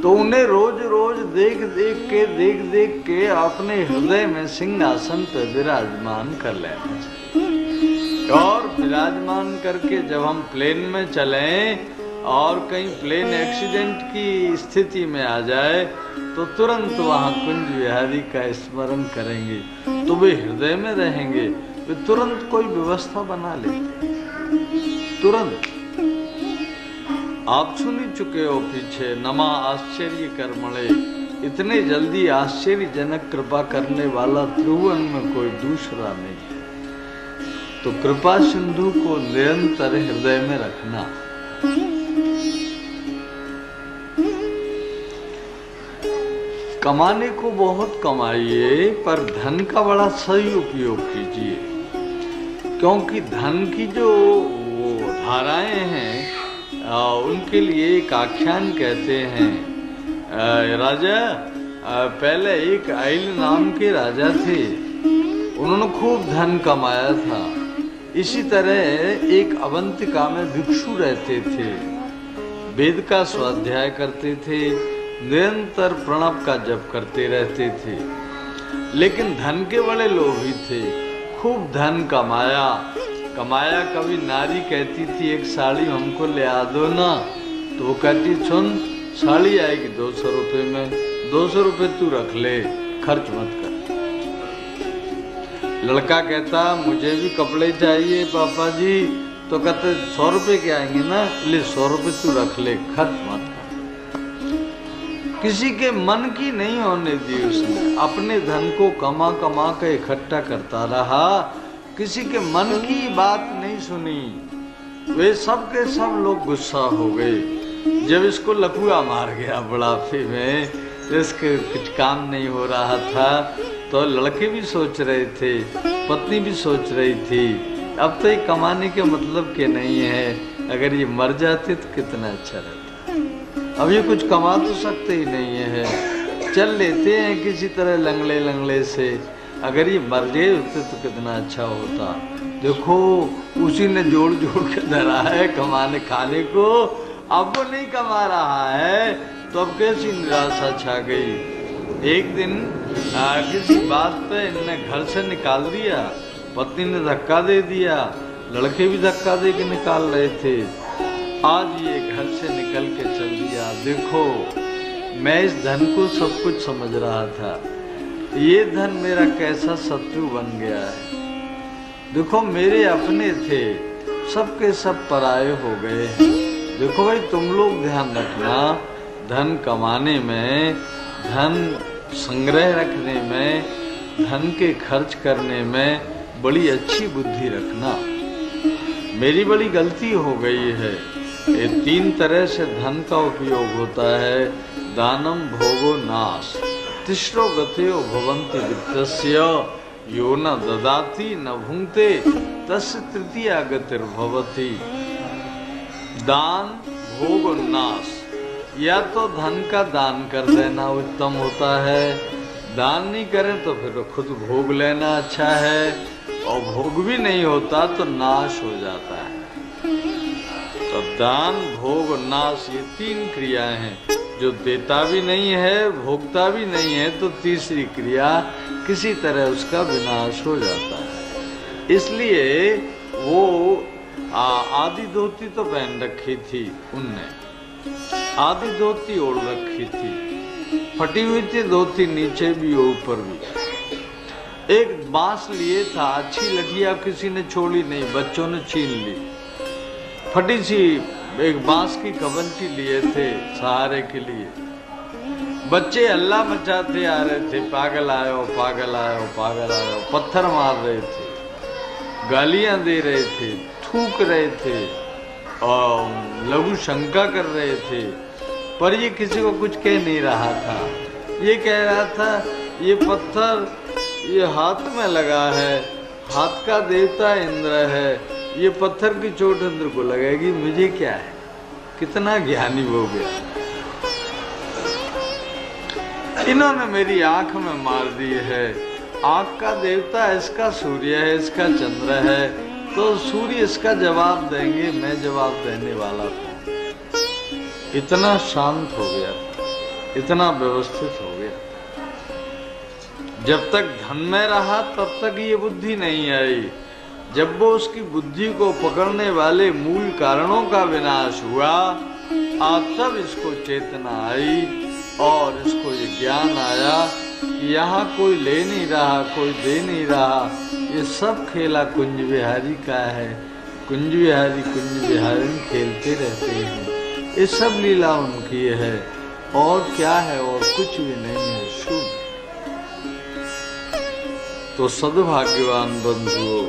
तो उन्हें रोज रोज देख देख के अपने हृदय में सिंहासन पर विराजमान कर लेना चाहिए। और विराजमान करके जब हम प्लेन में चलें और कहीं प्लेन एक्सीडेंट की स्थिति में आ जाए तो तुरंत वहां कुंज विहारी का स्मरण करेंगे, तो वे हृदय में रहेंगे, वे तुरंत कोई व्यवस्था बना लेते, तुरंत। आप सुन ही चुके हो पीछे, नमा आश्चर्य कर्मणे, इतने जल्दी आश्चर्यजनक कृपा करने वाला त्रिभुवन में कोई दूसरा नहीं है। तो कृपा सिंधु को निरंतर हृदय में रखना। कमाने को बहुत कमाइए, पर धन का बड़ा सही उपयोग कीजिए, क्योंकि धन की जो धाराएं हैं उनके लिए एक आख्यान कहते हैं। राजा, पहले एक आइल नाम के राजा थे, उन्होंने खूब धन कमाया था। इसी तरह एक अवंतिका में भिक्षु रहते थे, वेद का स्वाध्याय करते थे, निरंतर प्रणव का जप करते रहते थे, लेकिन धन के बड़े लोभी थे, खूब धन कमाया। कभी नारी कहती थी एक साड़ी हमको ले आ दो ना, तो वो कहती सुन, साड़ी आएगी 200 रुपये में, 200 रुपये तू रख ले, खर्च मत कर। लड़का कहता मुझे भी कपड़े चाहिए पापा जी, तो कहते 100 रुपये के आएंगे ना, ले 100 रुपये तू रख ले, खर्च मत कर। किसी के मन की नहीं होने दी उसने, अपने धन को कमा कमा के इकट्ठा करता रहा, किसी के मन की बात नहीं सुनी। वे सब के सब लोग गुस्सा हो गए। जब इसको लकुआ मार गया बुढ़ापे में, इसके कुछ काम नहीं हो रहा था, तो लड़के भी सोच रहे थे, पत्नी भी सोच रही थी, अब तो ये कमाने के मतलब के नहीं है, अगर ये मर जाते तो कितना अच्छा रहता। अब ये कुछ कमा तो सकते ही नहीं है, चल लेते हैं किसी तरह लंगड़े लंगड़े से, अगर ये मर गए होते तो कितना अच्छा होता। देखो उसी ने जोड़ जोड़ के धरा है कमाने खाने को, अब वो नहीं कमा रहा है, तो अब कैसी निराशा छा गई। एक दिन किसी बात पे इन्हें घर से निकाल दिया, पत्नी ने धक्का दे दिया, लड़के भी धक्का दे के निकाल रहे थे। आज ये घर से निकल के चल दिया। देखो मैं इस धन को सब कुछ समझ रहा था, ये धन मेरा कैसा शत्रु बन गया है। देखो मेरे अपने थे, सबके सब पराये हो गए हैं। देखो भाई तुम लोग ध्यान रखना, धन कमाने में, धन संग्रह रखने में, धन के खर्च करने में बड़ी अच्छी बुद्धि रखना। मेरी बड़ी गलती हो गई है। ये 3 तरह से धन का उपयोग होता है, दानम भोगो नाश, तिस्रो गतयो भवन्ति वित्तस्य, यो न ददाति न भुंक्ते तस्य तृतीया गतिर्भवति। दान भोग और नाश, या तो धन का दान कर देना उत्तम होता है, दान नहीं करें तो फिर खुद भोग लेना अच्छा है, और भोग भी नहीं होता तो नाश हो जाता है। तो दान भोग और नाश ये 3 क्रियाएं हैं, जो देता भी नहीं है भोगता भी नहीं है, तो तीसरी क्रिया किसी तरह उसका विनाश हो जाता है। इसलिए वो आधी धोती तो पहन रखी थी, उनने आधी धोती ओढ़ रखी थी, फटी हुई थी धोती नीचे भी ऊपर भी। एक बांस लिए था, अच्छी लठिया किसी ने छोड़ी नहीं, बच्चों ने छीन ली। फटी सी एक बांस की कबंची लिए थे सहारे के लिए। बच्चे हल्ला मचाते आ रहे थे, पागल आयो पागल आयो पागल आयो, पत्थर मार रहे थे, गालियां दे रहे थे, थूक रहे थे और लघु शंका कर रहे थे, पर ये किसी को कुछ कह नहीं रहा था। ये कह रहा था ये पत्थर ये हाथ में लगा है, हाथ का देवता इंद्र है, ये पत्थर की चोट इंद्र को लगेगी, मुझे क्या है। कितना ज्ञानी हो गया। इन्होंने मेरी आंख में मार दी है, आंख का देवता इसका सूर्य है, इसका चंद्र है, तो सूर्य इसका जवाब देंगे, मैं जवाब देने वाला हूँ। इतना शांत हो गया, इतना व्यवस्थित हो गया। जब तक धन में रहा तब तक ये बुद्धि नहीं आई। जब वो उसकी बुद्धि को पकड़ने वाले मूल कारणों का विनाश हुआ, तब इसको चेतना आई और इसको ये ज्ञान आया कि यहाँ कोई ले नहीं रहा, कोई दे नहीं रहा, ये सब खेला कुंज बिहारी का है। कुंज बिहारी खेलते रहते हैं, ये सब लीला उनकी है। और क्या है? और कुछ भी नहीं है, शून्य। तो सद्भाग्यवान बंधुओं,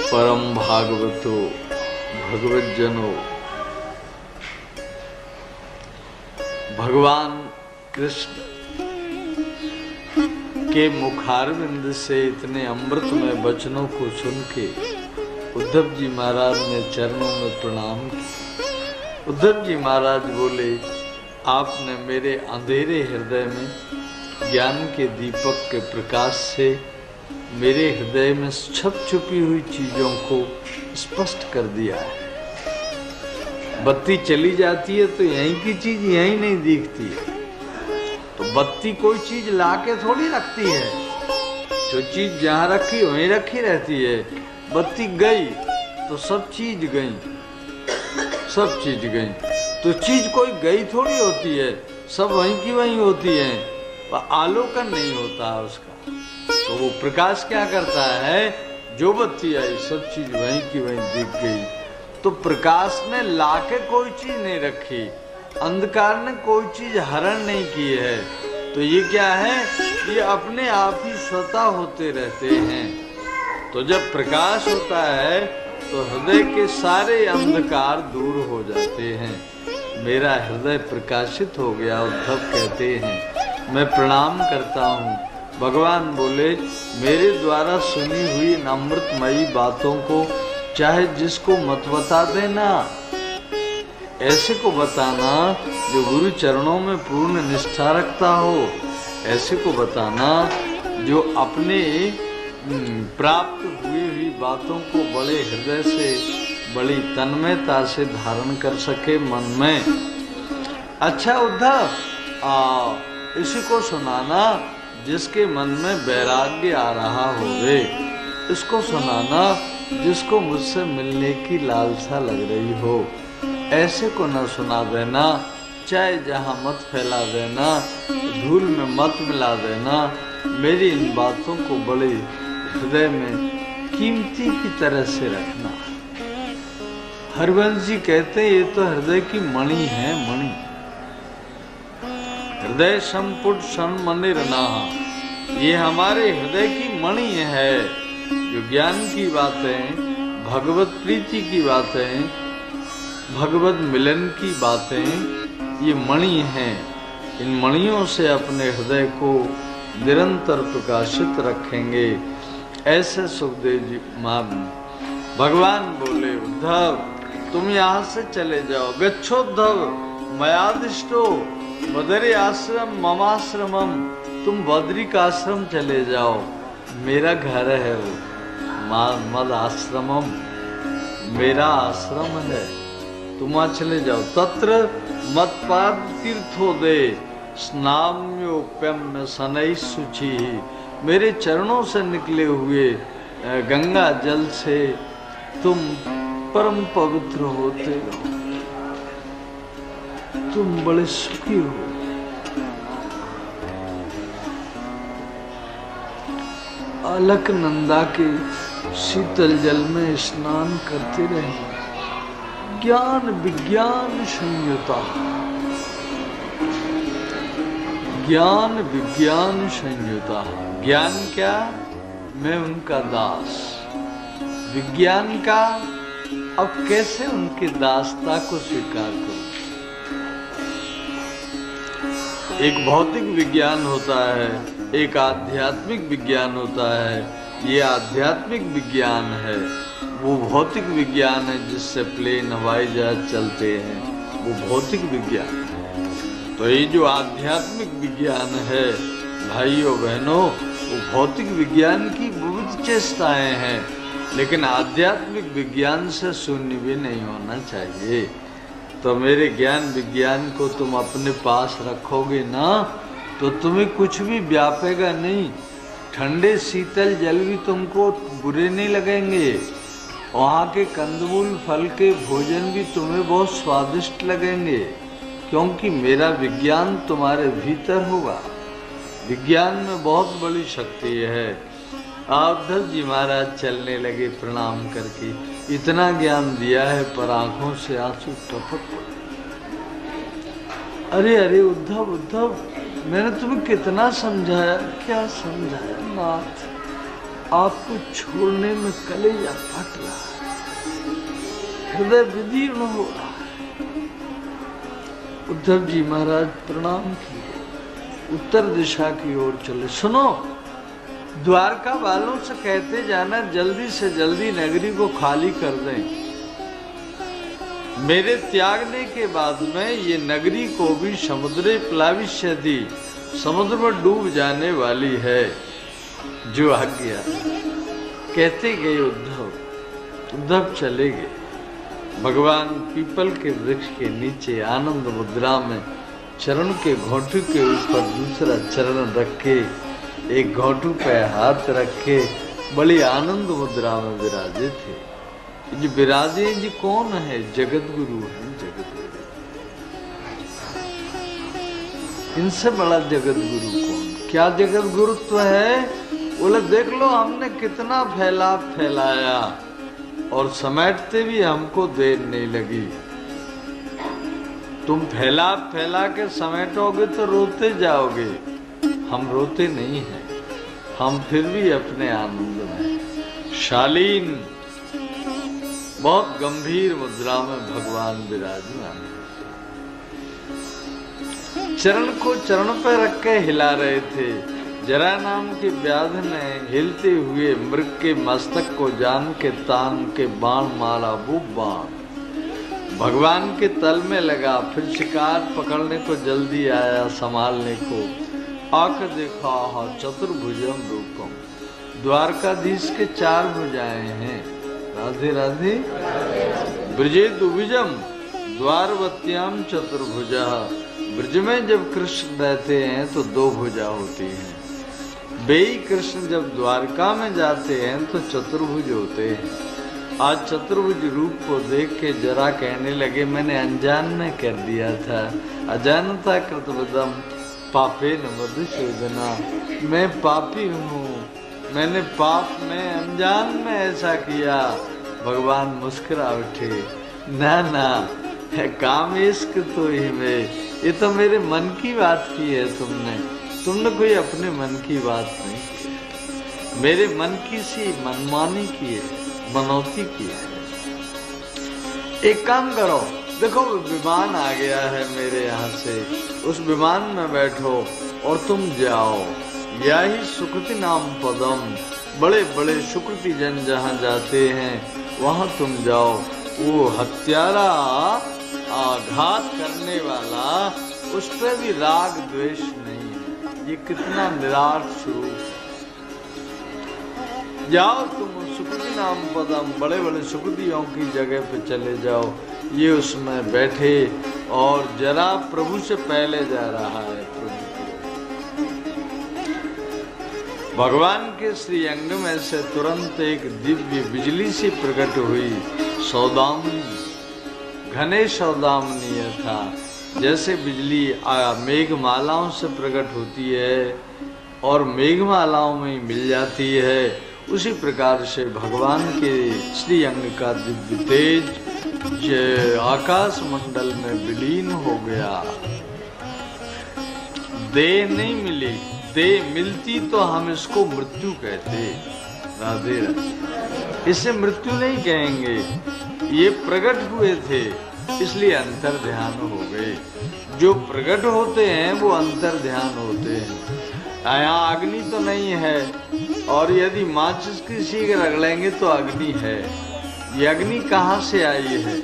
परम भागवतो, भगवत जनों, भगवान कृष्ण के मुखारविंद से इतने अमृतमय वचनों को सुन के उद्धव जी महाराज ने चरणों में प्रणाम किया। उद्धव जी महाराज बोले, आपने मेरे अंधेरे हृदय में ज्ञान के दीपक के प्रकाश से मेरे हृदय में छप छुपी हुई चीजों को स्पष्ट कर दिया है। बत्ती चली जाती है तो यहीं की चीज यहीं नहीं दिखती है। तो बत्ती कोई चीज लाके थोड़ी रखती है, जो चीज जहां रखी वहीं रखी रहती है। बत्ती गई तो सब चीज गई, सब चीज गई। तो चीज कोई गई थोड़ी होती है, सब वहीं की वहीं होती है, पर आलोकन नहीं होता उसका। तो वो प्रकाश क्या करता है? जो बत्ती आई सब चीज वहीं की वहीं दिख गई। तो प्रकाश ने लाके कोई चीज नहीं रखी, अंधकार ने कोई चीज हरण नहीं की है। तो ये क्या है? ये अपने आप ही स्वतः होते रहते हैं। तो जब प्रकाश होता है तो हृदय के सारे अंधकार दूर हो जाते हैं। मेरा हृदय प्रकाशित हो गया, उद्धव कहते हैं। मैं प्रणाम करता हूँ। भगवान बोले, मेरे द्वारा सुनी हुई इन अमृतमयी बातों को चाहे जिसको मत बता देना, ऐसे को बताना जो गुरु चरणों में पूर्ण निष्ठा रखता हो। ऐसे को बताना जो अपने प्राप्त हुई हुई बातों को बड़े हृदय से, बड़ी तन्मयता से धारण कर सके मन में। अच्छा उद्धव, इसी को सुनाना जिसके मन में वैराग्य आ रहा होवे। इसको सुनाना जिसको मुझसे मिलने की लालसा लग रही हो। ऐसे को न सुना देना, चाहे जहाँ मत फैला देना, धूल में मत मिला देना। मेरी इन बातों को बड़े हृदय में कीमती की तरह से रखना। हरवंश जी कहते हैं, ये तो हृदय की मणि है, मणि। हृदय संपुट सन्मनिर्नाहा, ये हमारे हृदय की मणि है। जो ज्ञान की बातें, भगवत प्रीति की बातें, भगवत मिलन की बातें, ये मणि हैं। इन मणियों से अपने हृदय को निरंतर प्रकाशित रखेंगे। ऐसे सुखदेव जी भगवान बोले, उद्धव तुम यहाँ से चले जाओ। गच्छोद्धव मयादिष्टो बदरी आश्रम ममाश्रमम, तुम बद्री का आश्रम चले जाओ, मेरा घर है वो। मद आश्रमम, मेरा आश्रम है, तुम वहाँ चले जाओ। तत्र मत्पाद तीर्थोदे स्नाम्योप्यम शनै शुचि, मेरे चरणों से निकले हुए गंगा जल से तुम परम पवित्र होते रहो, तुम बड़े सुखी हो। अलकनंदा के शीतल जल में स्नान करते रहे। ज्ञान विज्ञान संयुता, ज्ञान विज्ञान संयुता। ज्ञान क्या? मैं उनका दास। विज्ञान का, अब कैसे उनकी दासता को स्वीकार करूं? एक भौतिक विज्ञान होता है, एक आध्यात्मिक विज्ञान होता है। ये आध्यात्मिक विज्ञान है, वो भौतिक विज्ञान है जिससे प्लेन हवाई जहाज चलते हैं, वो भौतिक विज्ञान है। तो ये जो आध्यात्मिक विज्ञान है भाइयों बहनों, वो भौतिक विज्ञान की विविध चेष्टाएं हैं, लेकिन आध्यात्मिक विज्ञान से शून्य भी नहीं होना चाहिए। तो मेरे ज्ञान विज्ञान को तुम अपने पास रखोगे ना, तो तुम्हें कुछ भी व्यापेगा नहीं। ठंडे शीतल जल भी तुमको बुरे नहीं लगेंगे, वहाँ के कंदमूल फल के भोजन भी तुम्हें बहुत स्वादिष्ट लगेंगे, क्योंकि मेरा विज्ञान तुम्हारे भीतर होगा। विज्ञान में बहुत बड़ी शक्ति है। उद्धव जी महाराज चलने लगे प्रणाम करके। इतना ज्ञान दिया है पर आंखों से आंसू टपक पड़े। अरे अरे उद्धव उद्धव, मैंने तुम्हें कितना समझाया। क्या समझाया नाथ, आपको छोड़ने में कलेजा फट रहा है, हृदय विदीर्ण हो रहा है। उद्धव जी महाराज प्रणाम किए, उत्तर दिशा की ओर चले। सुनो, द्वारका वालों से कहते जाना जल्दी से जल्दी नगरी को खाली कर दें। मेरे त्यागने के बाद में ये नगरी को भी समुद्रे प्लाविष्यति, समुद्र में डूब जाने वाली है। जो आज्ञा कहते गए उद्धव चले गए। भगवान पीपल के वृक्ष के नीचे आनंद मुद्रा में चरण के घोंटू के ऊपर दूसरा चरण रख के, एक घोंटू पे हाथ रख के बड़ी आनंद मुद्रा में विराजे थे। जी विराजे जी कौन है? जगत गुरु है। जगत गुरु, इनसे बड़ा जगत गुरु कौन? क्या जगत गुरुत्व है? बोले देख लो हमने कितना फैलाया और समेटते भी हमको देर नहीं लगी। तुम फैला के समेटोगे तो रोते जाओगे। हम रोते नहीं हैं, हम फिर भी अपने आनंद में। शालीन बहुत गंभीर मुद्रा में भगवान विराजमान, चरण को चरण पर रख के हिला रहे थे। जरा नाम के व्याध ने हिलते हुए मृग के मस्तक को जान के तान के बाण मारा। वो बाण भगवान के तल में लगा। फिर शिकार पकड़ने को जल्दी आया, संभालने को आकर देखा चतुर्भुजम रूपम। द्वारकाधीश के 4 भुजाएं हैं। राधे राधे। ब्रजे दुविजम द्वारवत्याम चतुर्भुजा। ब्रज में जब कृष्ण रहते हैं तो 2 भुजा होती हैं। बेई कृष्ण जब द्वारका में जाते हैं तो चतुर्भुज होते हैं। आज चतुर्भुज रूप को देख के जरा कहने लगे मैंने अनजान में कर दिया था। अजानता कृतवदम पापे न मधुसूदना। मैं पापी हूँ, मैंने पाप में अनजान में ऐसा किया। भगवान मुस्कुरा उठे। ना ना, है काम इश्क तो ही में, ये तो मेरे मन की बात की है। तुमने कोई अपने मन की बात नहीं की, मेरे मन की सी मनमानी की है, मनौती की है। एक काम करो, देखो विमान आ गया है मेरे यहाँ से, उस विमान में बैठो और तुम जाओ। यही सुकृति नाम पदम, बड़े बड़े सुकृति जन जहाँ जाते हैं वहाँ तुम जाओ। वो हत्यारा आघात करने वाला, उस पर भी राग द्वेष नहीं है। ये कितना निराट स्वरूप। जाओ तुम सुकृति नाम पदम, बड़े बड़े सुकृतियों की जगह पे चले जाओ। ये उसमें बैठे और जरा प्रभु से पहले जा रहा है। प्रभु भगवान के श्री अंग में से तुरंत एक दिव्य बिजली सी प्रकट हुई। सौदामनी, घने सौदामनीय था। जैसे बिजली मेघमालाओं से प्रकट होती है और मेघमालाओं में मिल जाती है, उसी प्रकार से भगवान के श्री अंग का दिव्य तेज आकाश मंडल में विलीन हो गया। देह नहीं मिली, देह मिलती तो हम इसको मृत्यु कहते। राधे राधे। इसे मृत्यु नहीं कहेंगे। ये प्रकट हुए थे इसलिए अंतर ध्यान हो गए। जो प्रकट होते हैं वो अंतर ध्यान होते हैं। यहाँ अग्नि तो नहीं है, और यदि माचिस की सीख रगड़ेंगे तो अग्नि है। ये अग्नि कहाँ से आई है?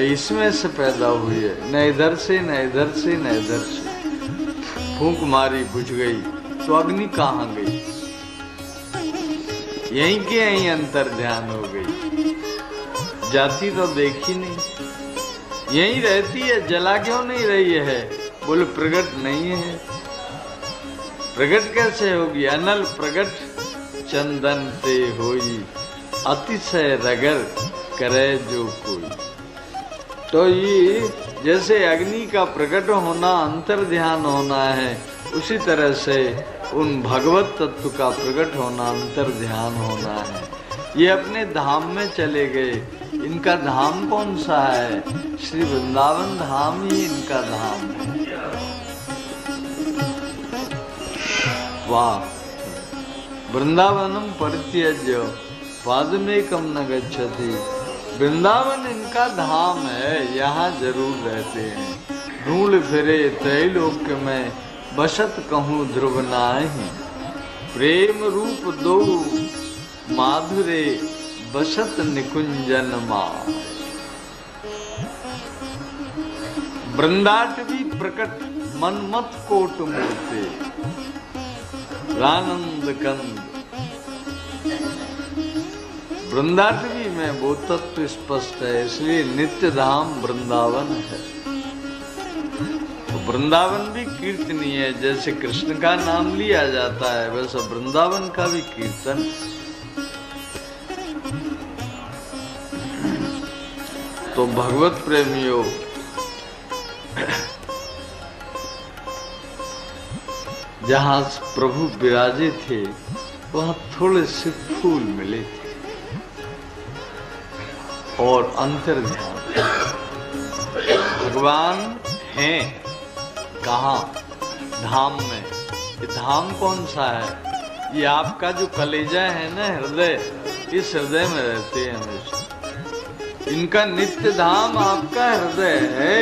इसमें से पैदा हुई है, न इधर से न इधर से न इधर से। फूंक मारी बुझ गई तो अग्नि कहाँ गई? यहीं के यहीं अंतर ध्यान हो गई। जाती तो देखी नहीं, यहीं रहती है, जला क्यों नहीं रही है? बोले प्रकट नहीं है। प्रकट कैसे होगी? अनल प्रकट चंदन ते होई, अतिशय रगर करे जो कोई। तो ये जैसे अग्नि का प्रकट होना अंतर ध्यान होना है, उसी तरह से उन भगवत तत्व का प्रकट होना अंतर ध्यान होना है। ये अपने धाम में चले गए। इनका धाम कौन सा है? श्री वृंदावन धाम ही इनका धाम है। वाह! वृंदावनम परित्यज्य पादमेकम न गच्छति। वृंदावन इनका धाम है, यहाँ जरूर रहते हैं। ढूंढ फिरे त्रैलोक्य में बसत कहूँ ध्रुव नाहि। प्रेम रूप दो माधुरे बसत निकुंजन माय। वृंदाटवी प्रकट मनमत कोट मूर्ते रानंद कंद। वृंदाटवी में वो तत्व स्पष्ट है, इसलिए नित्य धाम वृंदावन है। तो वृंदावन भी कीर्तनीय है। जैसे कृष्ण का नाम लिया जाता है, वैसे वृंदावन का भी कीर्तन। तो भगवत प्रेमियों, जहां प्रभु विराजे थे वहां थोड़े से फूल मिले थे और अंतर ध्यान। भगवान हैं कहाँ? धाम में। ये धाम कौन सा है? ये आपका जो कलेजा है ना, हृदय, इस हृदय में रहते हैं हमेशा। इनका नित्य धाम आपका हृदय है,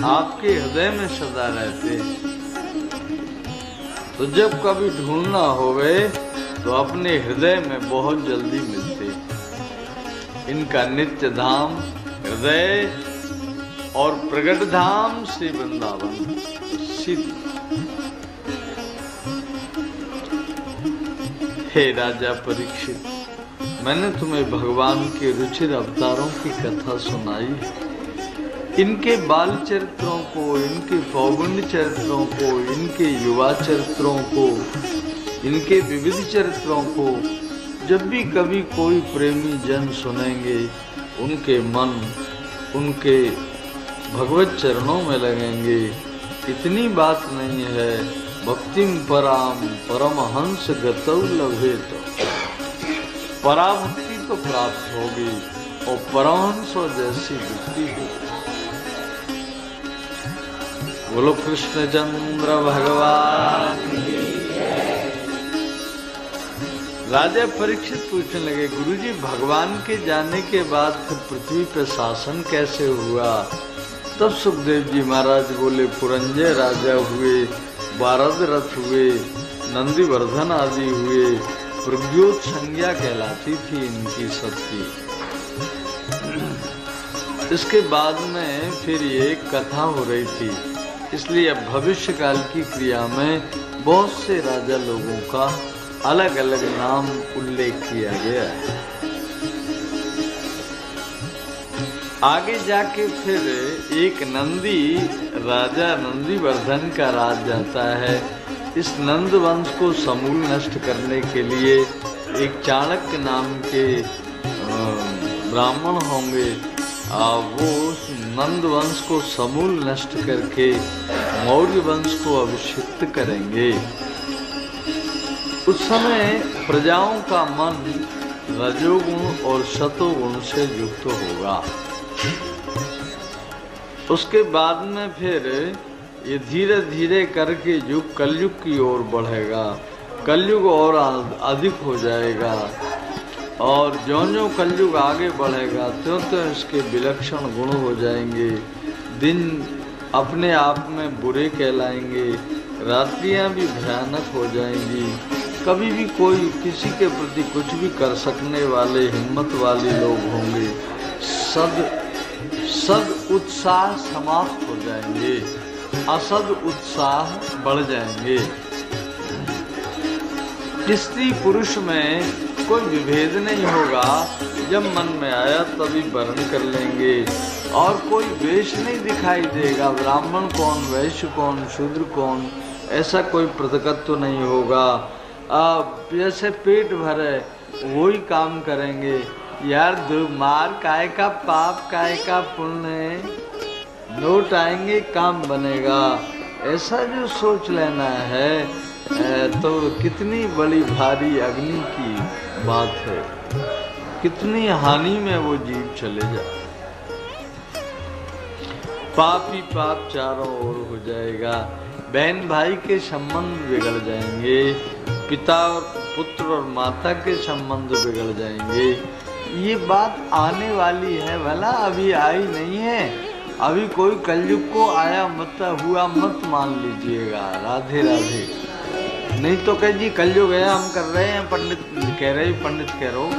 आपके हृदय में सदा रहते हैं। तो जब कभी ढूंढना होवे तो अपने हृदय में बहुत जल्दी मिलते। इनका नित्य धाम हृदय और प्रगट धाम श्री वृंदावन सिद्ध। हे राजा परीक्षित, मैंने तुम्हें भगवान के रुचिर अवतारों की कथा सुनाई। इनके बाल चरित्रों को, इनके पौगुण्य चरित्रों को, इनके युवा चरित्रों को, इनके विविध चरित्रों को जब भी कभी कोई प्रेमी जन सुनेंगे, उनके मन उनके भगवत चरणों में लगेंगे। इतनी बात नहीं है, भक्तिम पराम परमहंस गतौ लभेत। पराभक्ति तो प्राप्त होगी और परमहंसों जैसी वृत्ति होगी। बोलो कृष्णचंद्र भगवान। राजा परीक्षित पूछने लगे, गुरुजी भगवान के जाने के बाद फिर पृथ्वी पर शासन कैसे हुआ? तब सुखदेव जी महाराज बोले, पुरंजय राजा हुए, बारद रथ हुए, नंदीवर्धन आदि हुए। प्रज्ञोत संज्ञा कहलाती थी इनकी सबकी। इसके बाद में फिर ये कथा हो रही थी, इसलिए अब भविष्य काल की क्रिया में बहुत से राजा लोगों का अलग अलग नाम उल्लेख किया गया है। आगे जाके फिर एक नंदी राजा नंदीवर्धन का राज जाता है। इस नंद वंश को समूल नष्ट करने के लिए एक चाणक्य नाम के ब्राह्मण होंगे, वो नंद वंश को समूल नष्ट करके मौर्य वंश को अभिषिक्त करेंगे। उस समय प्रजाओं का मन रजोगुण और सतोगुण से युक्त होगा। उसके बाद में फिर ये धीरे धीरे करके युग कलयुग की ओर बढ़ेगा। कलयुग और अधिक हो जाएगा और ज्यों-ज्यों कलयुग आगे बढ़ेगा त्यों-त्यों इसके विलक्षण गुण हो जाएंगे। दिन अपने आप में बुरे कहलाएंगे, रात्रियां भी भयानक हो जाएंगी। कभी भी कोई किसी के प्रति कुछ भी कर सकने वाले हिम्मत वाले लोग होंगे। सद उत्साह समाप्त हो जाएंगे, असद उत्साह बढ़ जाएंगे। स्त्री पुरुष में कोई विभेद नहीं होगा, जब मन में आया तभी वर्ण कर लेंगे और कोई वेश नहीं दिखाई देगा। ब्राह्मण कौन, वैश्य कौन, शूद्र कौन, ऐसा कोई पृथकत्व नहीं होगा। जैसे पेट भरे वही काम करेंगे, यार मार काय का पाप काय का पुण्य, नोट आएंगे काम बनेगा, ऐसा जो सोच लेना है तो कितनी बड़ी भारी अग्नि की बात है, कितनी हानि में वो जीव चले जाए। पाप ही पाप चारों ओर हो जाएगा, बहन भाई के संबंध बिगड़ जाएंगे, पिता और पुत्र और माता के संबंध बिगड़ जाएंगे। ये बात आने वाली है, भला अभी आई नहीं है। अभी कोई कलयुग को आया मत हुआ मत मान लीजिएगा। राधे राधे। नहीं तो कह जी कलयुग है, हम कर रहे हैं, पंडित कह रहे, पंडित कह रहे हो,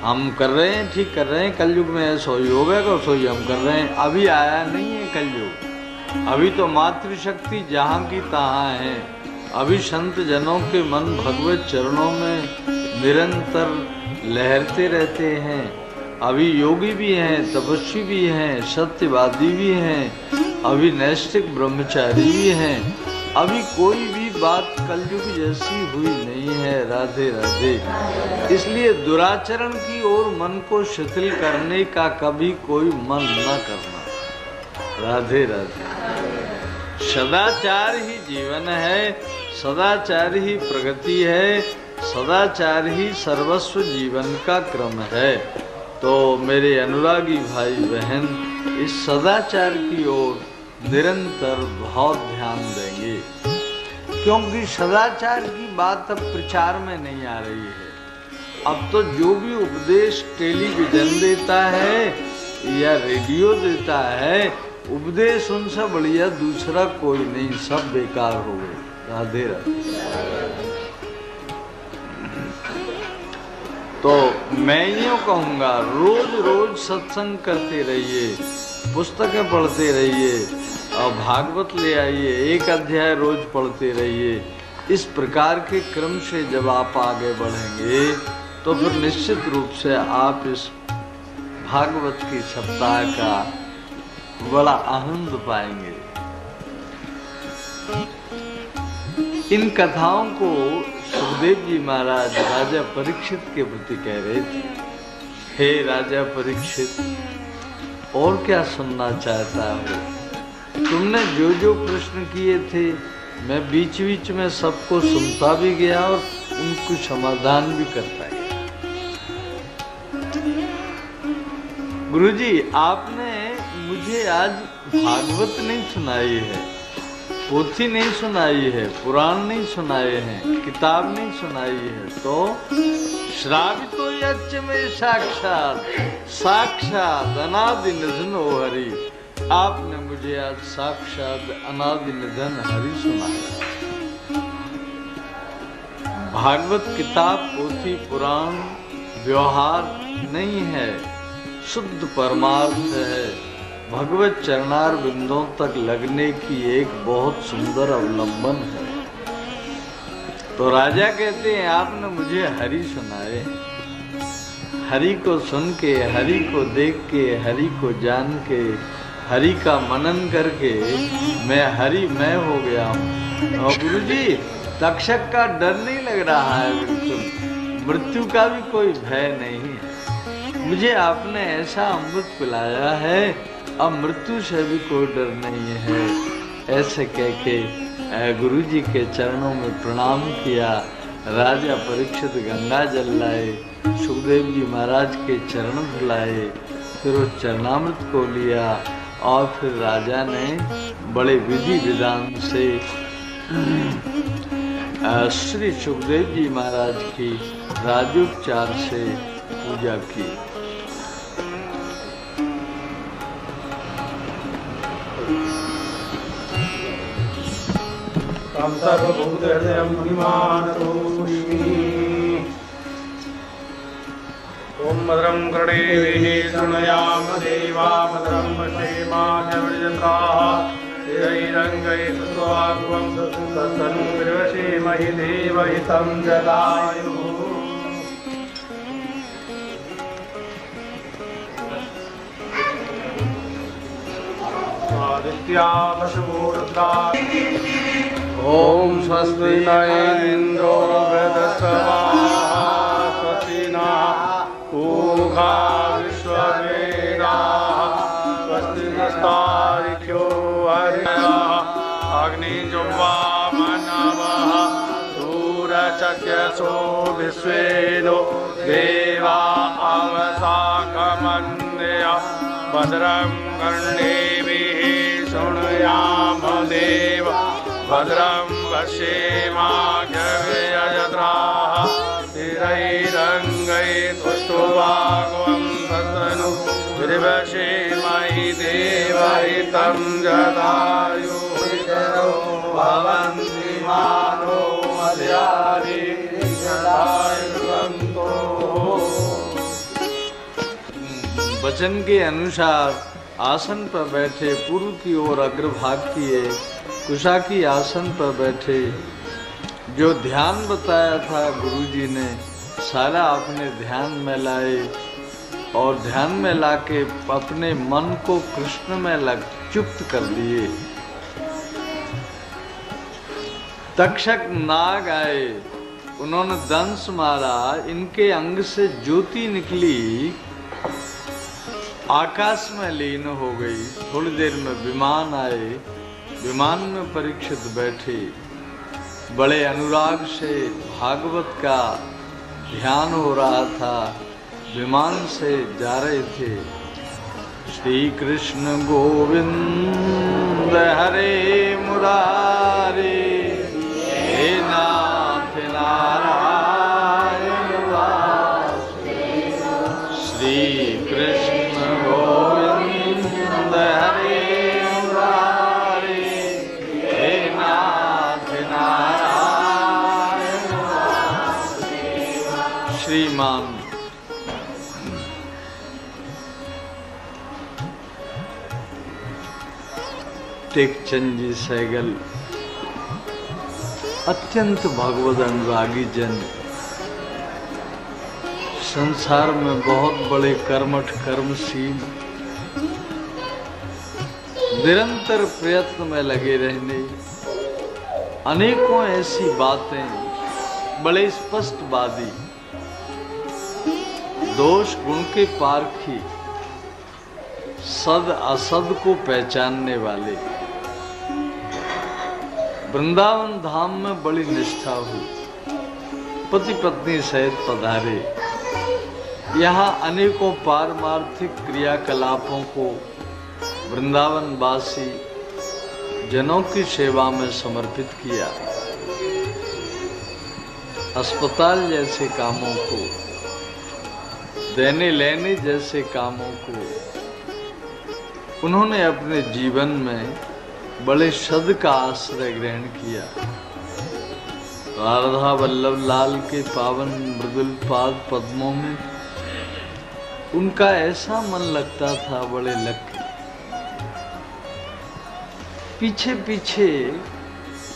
हम कर रहे हैं, ठीक कर रहे हैं। कलयुग में सोई होगा तो सोई हम कर रहे हैं। अभी आया नहीं है कलयुग, अभी तो मातृशक्ति जहाँ की तहाँ है। अभी संत जनों के मन भगवत चरणों में निरंतर लहरते रहते हैं। अभी योगी भी हैं, तपस्वी भी हैं, सत्यवादी भी हैं, अभी नैष्ठिक ब्रह्मचारी भी हैं। अभी कोई भी बात कलयुग जैसी हुई नहीं है। राधे राधे। इसलिए दुराचरण की ओर मन को शिथिल करने का कभी कोई मन न करना। राधे राधे। सदाचार ही जीवन है, सदाचार ही प्रगति है, सदाचार ही सर्वस्व जीवन का क्रम है। तो मेरे अनुरागी भाई बहन इस सदाचार की ओर निरंतर बहुत ध्यान देंगे, क्योंकि सदाचार की बात अब प्रचार में नहीं आ रही है। अब तो जो भी उपदेश टेलीविजन देता है या रेडियो देता है, उपदेश उनसे बढ़िया दूसरा कोई नहीं, सब बेकार हो गए। राधे राधे। तो मैं यूँ कहूँगा, रोज रोज सत्संग करते रहिए, पुस्तकें पढ़ते रहिए और भागवत ले आइए, एक अध्याय रोज पढ़ते रहिए। इस प्रकार के क्रम से जब आप आगे बढ़ेंगे तो फिर निश्चित रूप से आप इस भागवत की सप्ताह का बड़ा आनंद पाएंगे। इन कथाओं को सुखदेव जी महाराज राजा परीक्षित के प्रति कह रहे थे। हे राजा परीक्षित, और क्या सुनना चाहता हो? तुमने जो जो प्रश्न किए थे, मैं बीच बीच में सबको सुनता भी गया और उनको समाधान भी करता गया। गुरुजी, आपने मुझे आज भागवत नहीं सुनाई है, पोथी नहीं सुनाई है, पुराण नहीं सुनाए हैं, किताब नहीं सुनाई है, तो श्रावितो यच्च में साक्षात साक्षात अनादि निधन ओ हरि। आपने मुझे आज साक्षात अनादि निधन हरि सुनाया। भागवत किताब, पोथी, पुराण व्यवहार नहीं है, शुद्ध परमार्थ है। भगवत चरणार बिंदों तक लगने की एक बहुत सुंदर अवलंबन है। तो राजा कहते हैं आपने मुझे हरि सुनाए। हरि को सुन के, हरि को देख के, हरि को जान के, हरि का मनन करके मैं हरि मैं हो गया हूँ। और गुरुजी, तक्षक का डर नहीं लग रहा है, बिल्कुल मृत्यु का भी कोई भय नहीं है। मुझे आपने ऐसा अमृत पिलाया है, अब मृत्यु से भी कोई डर नहीं है। ऐसे कह के गुरु जी के चरणों में प्रणाम किया। राजा परीक्षित गंगा जल लाए, सुखदेव जी महाराज के चरण धुलाए, फिर उस चरणामृत को लिया और फिर राजा ने बड़े विधि विधान से श्री सुखदेव जी महाराज की राजोपचार से पूजा की। सर्वभूत हृदयं महिमानतोऽस्मि। ॐ भद्रं कर्णेभिः शृणुयाम देवा, भद्रं पश्येमाशविर्यत्राः स्थिरैरङ्गैस्तुष्टुवाग्वं तत्तनुर्वशेमहि देवहितं जदायुः। आदित्या वशवो रुद्रा। ॐ स्वस्ति न इन्द्रो वृद्धश्रवाः, स्वस्ति न मुखा विश्ववेदाः स्वस्ति नस्तार्क्ष्यो हरिः अग्निजुह्वा मनवः सूरचक्षुषो विश्वेनो देवा अवसाकमन्यः भद्रं कर्णेभिः शृणुयाम देव भद्रं पश्येमाक्षभिर्यजत्राः स्थिरैरङ्गैस्तुष्टुवागवं तन्तनु निर्वशेमहि देवहितं जदायुः भवन्ति मानो मध्यानि सदायुसन्तो। वचन के अनुसार आसन पर बैठे, पूर्व की ओर अग्रभाग किए, कुशा की आसन पर बैठे। जो ध्यान बताया था गुरुजी ने सारा अपने ध्यान में लाए और ध्यान में लाके अपने मन को कृष्ण में चुप्त कर दिए। तक्षक नाग आए, उन्होंने दंश मारा, इनके अंग से ज्योति निकली, आकाश में लीन हो गई। थोड़ी देर में विमान आए, विमान में परीक्षित बैठे, बड़े अनुराग से भागवत का ध्यान हो रहा था, विमान से जा रहे थे। श्री कृष्ण गोविंद हरे मुरारी हे नाथ नारायण वासुदेव। श्री कृष्ण गोविंद हरे मुरारी हे नाथ नारायण वासुदेव। श्रीमान टेकचंद जी सहगल अत्यंत भगवद अनुरागी जन, संसार में बहुत बड़े कर्मठ कर्मशील, निरंतर प्रयत्न में लगे रहने, अनेकों ऐसी बातें, बड़े स्पष्टवादी, दोष गुण के पारखी, सद असद को पहचानने वाले। वृंदावन धाम में बड़ी निष्ठा हुई, पति पत्नी सहित पधारे। यहाँ अनेकों पारमार्थिक क्रियाकलापों को वृंदावन वासी जनों की सेवा में समर्पित किया। अस्पताल जैसे कामों को, देने लेने जैसे कामों को उन्होंने अपने जीवन में बड़े शद का आश्रय ग्रहण किया। राधा वल्लभ लाल के पावन मृदुल पाद पद्मों में उनका ऐसा मन लगता था, बड़े लग पीछे पीछे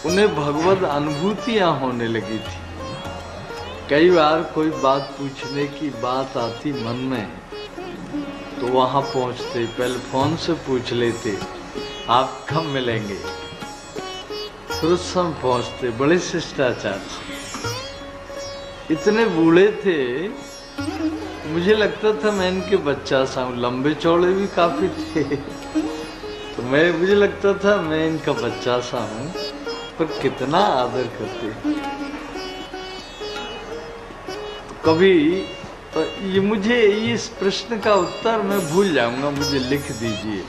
उन्हें भगवत अनुभूतियां होने लगी थी। कई बार कोई बात पूछने की बात आती मन में तो वहां पहुंचते, पहले फोन से पूछ लेते आप कब मिलेंगे, फिर उस समय पहुंचते, बड़े शिष्टाचार। इतने बूढ़े थे, मुझे लगता था मैं इनके बच्चा सा हूं, लंबे चौड़े भी काफी थे, तो मुझे लगता था मैं इनका बच्चा सा हूं, पर कितना आदर करते। तो कभी ये मुझे इस प्रश्न का उत्तर मैं भूल जाऊंगा, मुझे लिख दीजिए।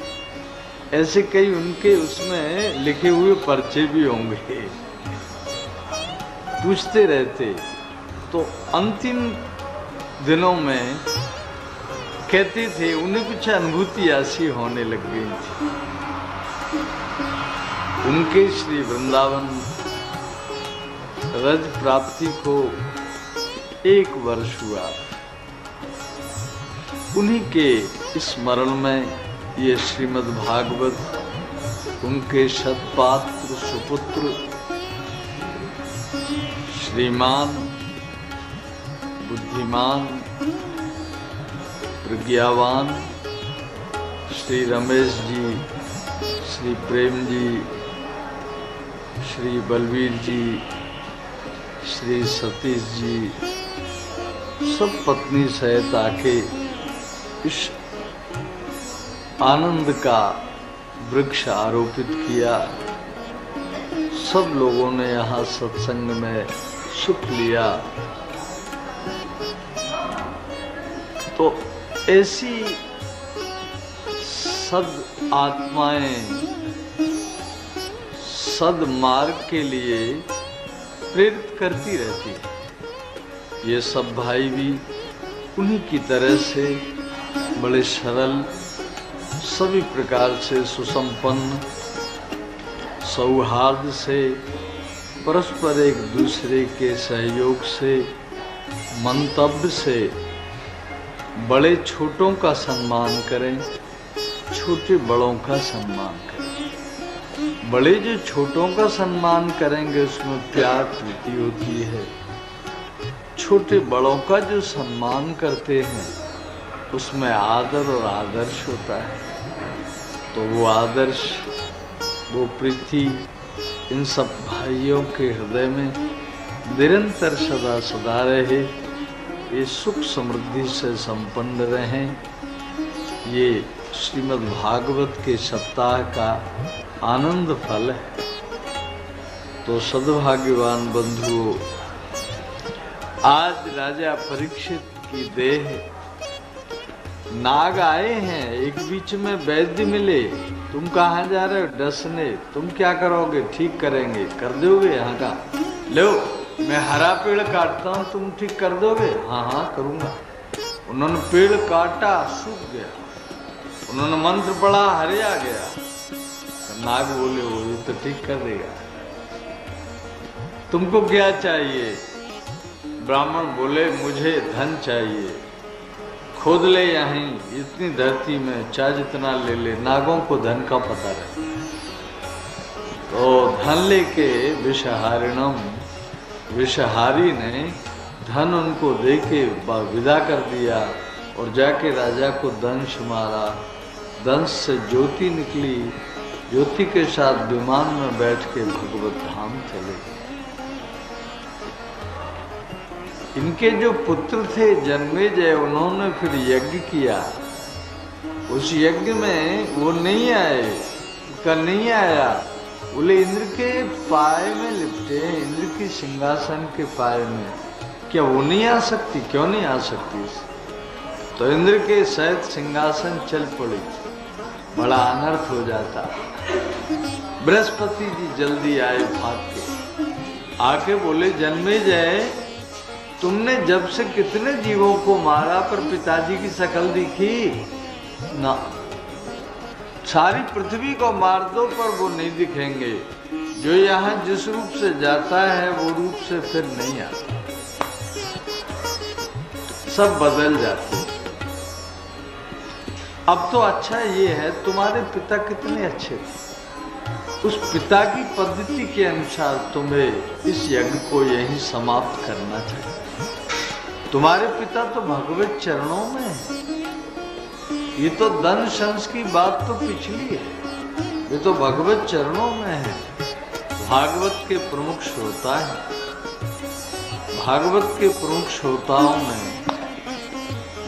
ऐसे कई उनके उसमें लिखे हुए पर्चे भी होंगे, पूछते रहते। तो अंतिम दिनों में कहते थे उन्हें कुछ अनुभूति ऐसी होने लग गई थी। उनके श्री वृंदावन रज प्राप्ति को 1 वर्ष हुआ। उन्हीं के स्मरण में ये श्रीमद् भागवत, उनके सत्पात्र सुपुत्र श्रीमान बुद्धिमान प्रज्ञावान श्री रमेश जी, श्री प्रेम जी, श्री बलवीर जी, श्री सतीश जी सब पत्नी सहित आके इस आनंद का वृक्ष आरोपित किया। सब लोगों ने यहाँ सत्संग में सुख लिया। तो ऐसी सद आत्माएं सदमार्ग के लिए प्रेरित करती रहती है। ये सब भाई भी उन्हीं की तरह से बड़े सरल, सभी प्रकार से सुसंपन्न, सौहार्द से, परस्पर एक दूसरे के सहयोग से, मंतव्य से बड़े छोटों का सम्मान करें, छोटे बड़ों का सम्मान करें। बड़े जो छोटों का सम्मान करेंगे उसमें प्यार प्रीति होती है। छोटे बड़ों का जो सम्मान करते हैं उसमें आदर और आदर्श होता है। तो वो आदर्श, वो प्रीति इन सब भाइयों के हृदय में निरंतर सदा सदा रहे। ये सुख समृद्धि से संपन्न रहें। ये श्रीमद् भागवत के सप्ताह का आनंद फल है। तो सद्भाग्यवान बंधुओं, आज राजा परीक्षित की देह नाग आए हैं। एक बीच में वैद्य मिले, तुम कहाँ जा रहे हो? डसने। तुम क्या करोगे? ठीक करेंगे। कर दोगे? यहाँ का लो, मैं हरा पेड़ काटता हूँ, तुम ठीक कर दोगे? हाँ हाँ करूँगा। उन्होंने पेड़ काटा, सूख गया। उन्होंने मंत्र पढ़ा, हरे आ गया। नाग बोले, वो ये तो ठीक कर देगा। तुमको क्या चाहिए? ब्राह्मण बोले, मुझे धन चाहिए। खोद ले यहीं, इतनी धरती में, चाहे जितना ले ले। नागों को धन का पता रहे। तो धन लेके विषहारिणम, विषहारी ने धन उनको देके विदा कर दिया और जाके राजा को दंश मारा। दंश से ज्योति निकली। ज्योति के साथ विमान में बैठ के भगवत धाम चले गए। इनके जो पुत्र थे जन्मेजय, उन्होंने फिर यज्ञ किया। उस यज्ञ में वो नहीं आए, कल नहीं आया। बोले इंद्र के पाए में लिपटे, इंद्र की सिंहासन के पाए में, क्या वो नहीं आ सकती? क्यों नहीं आ सकती? तो इंद्र के सहित सिंहासन चल पड़ी, बड़ा अनर्थ हो जाता। बृहस्पति जी जल्दी आए भाग के, आके बोले जन्मेजय, तुमने जब से कितने जीवों को मारा पर पिताजी की शक्ल दिखी ना। सारी पृथ्वी को मार दो पर वो नहीं दिखेंगे। जो यहाँ जिस रूप से जाता है वो रूप से फिर नहीं आता, सब बदल जाते। अब तो अच्छा ये है, तुम्हारे पिता कितने अच्छे थे, उस पिता की पद्धति के अनुसार तुम्हें इस यज्ञ को यहीं समाप्त करना चाहिए। तुम्हारे पिता तो भगवत चरणों में है। ये तो धन शंस की बात तो पिछली है, ये तो भगवत चरणों में है। भागवत के प्रमुख श्रोता है। भागवत के प्रमुख श्रोताओं में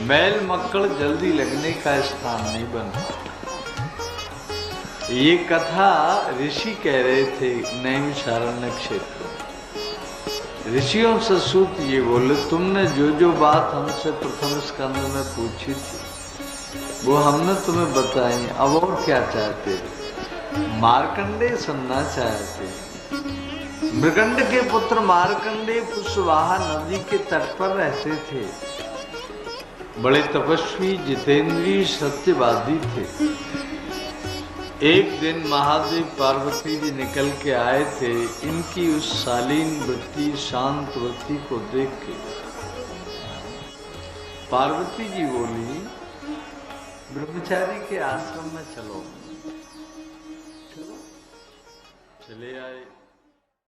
मैल मक्कड़ जल्दी लगने का स्थान नहीं बनता। ये कथा ऋषि कह रहे थे नैमिषारण्य क्षेत्र। ऋषियों से सूत ये बोले, तुमने जो जो बात हमसे प्रथम स्कंद में पूछी थी वो हमने तुम्हें बताई। अब और क्या चाहते थे? मार्कंडे सुनना चाहते। मृगंड के पुत्र मार्कंडे कुशवाहा नदी के तट पर रहते थे। बड़े तपस्वी, जितेंद्रीय, सत्यवादी थे। एक दिन महादेव पार्वती जी निकल के आए थे। इनकी उस शालीन वृत्ति, शांत वृत्ति को देख के पार्वती जी बोली, ब्रह्मचारी के आश्रम में चलो। चले आए।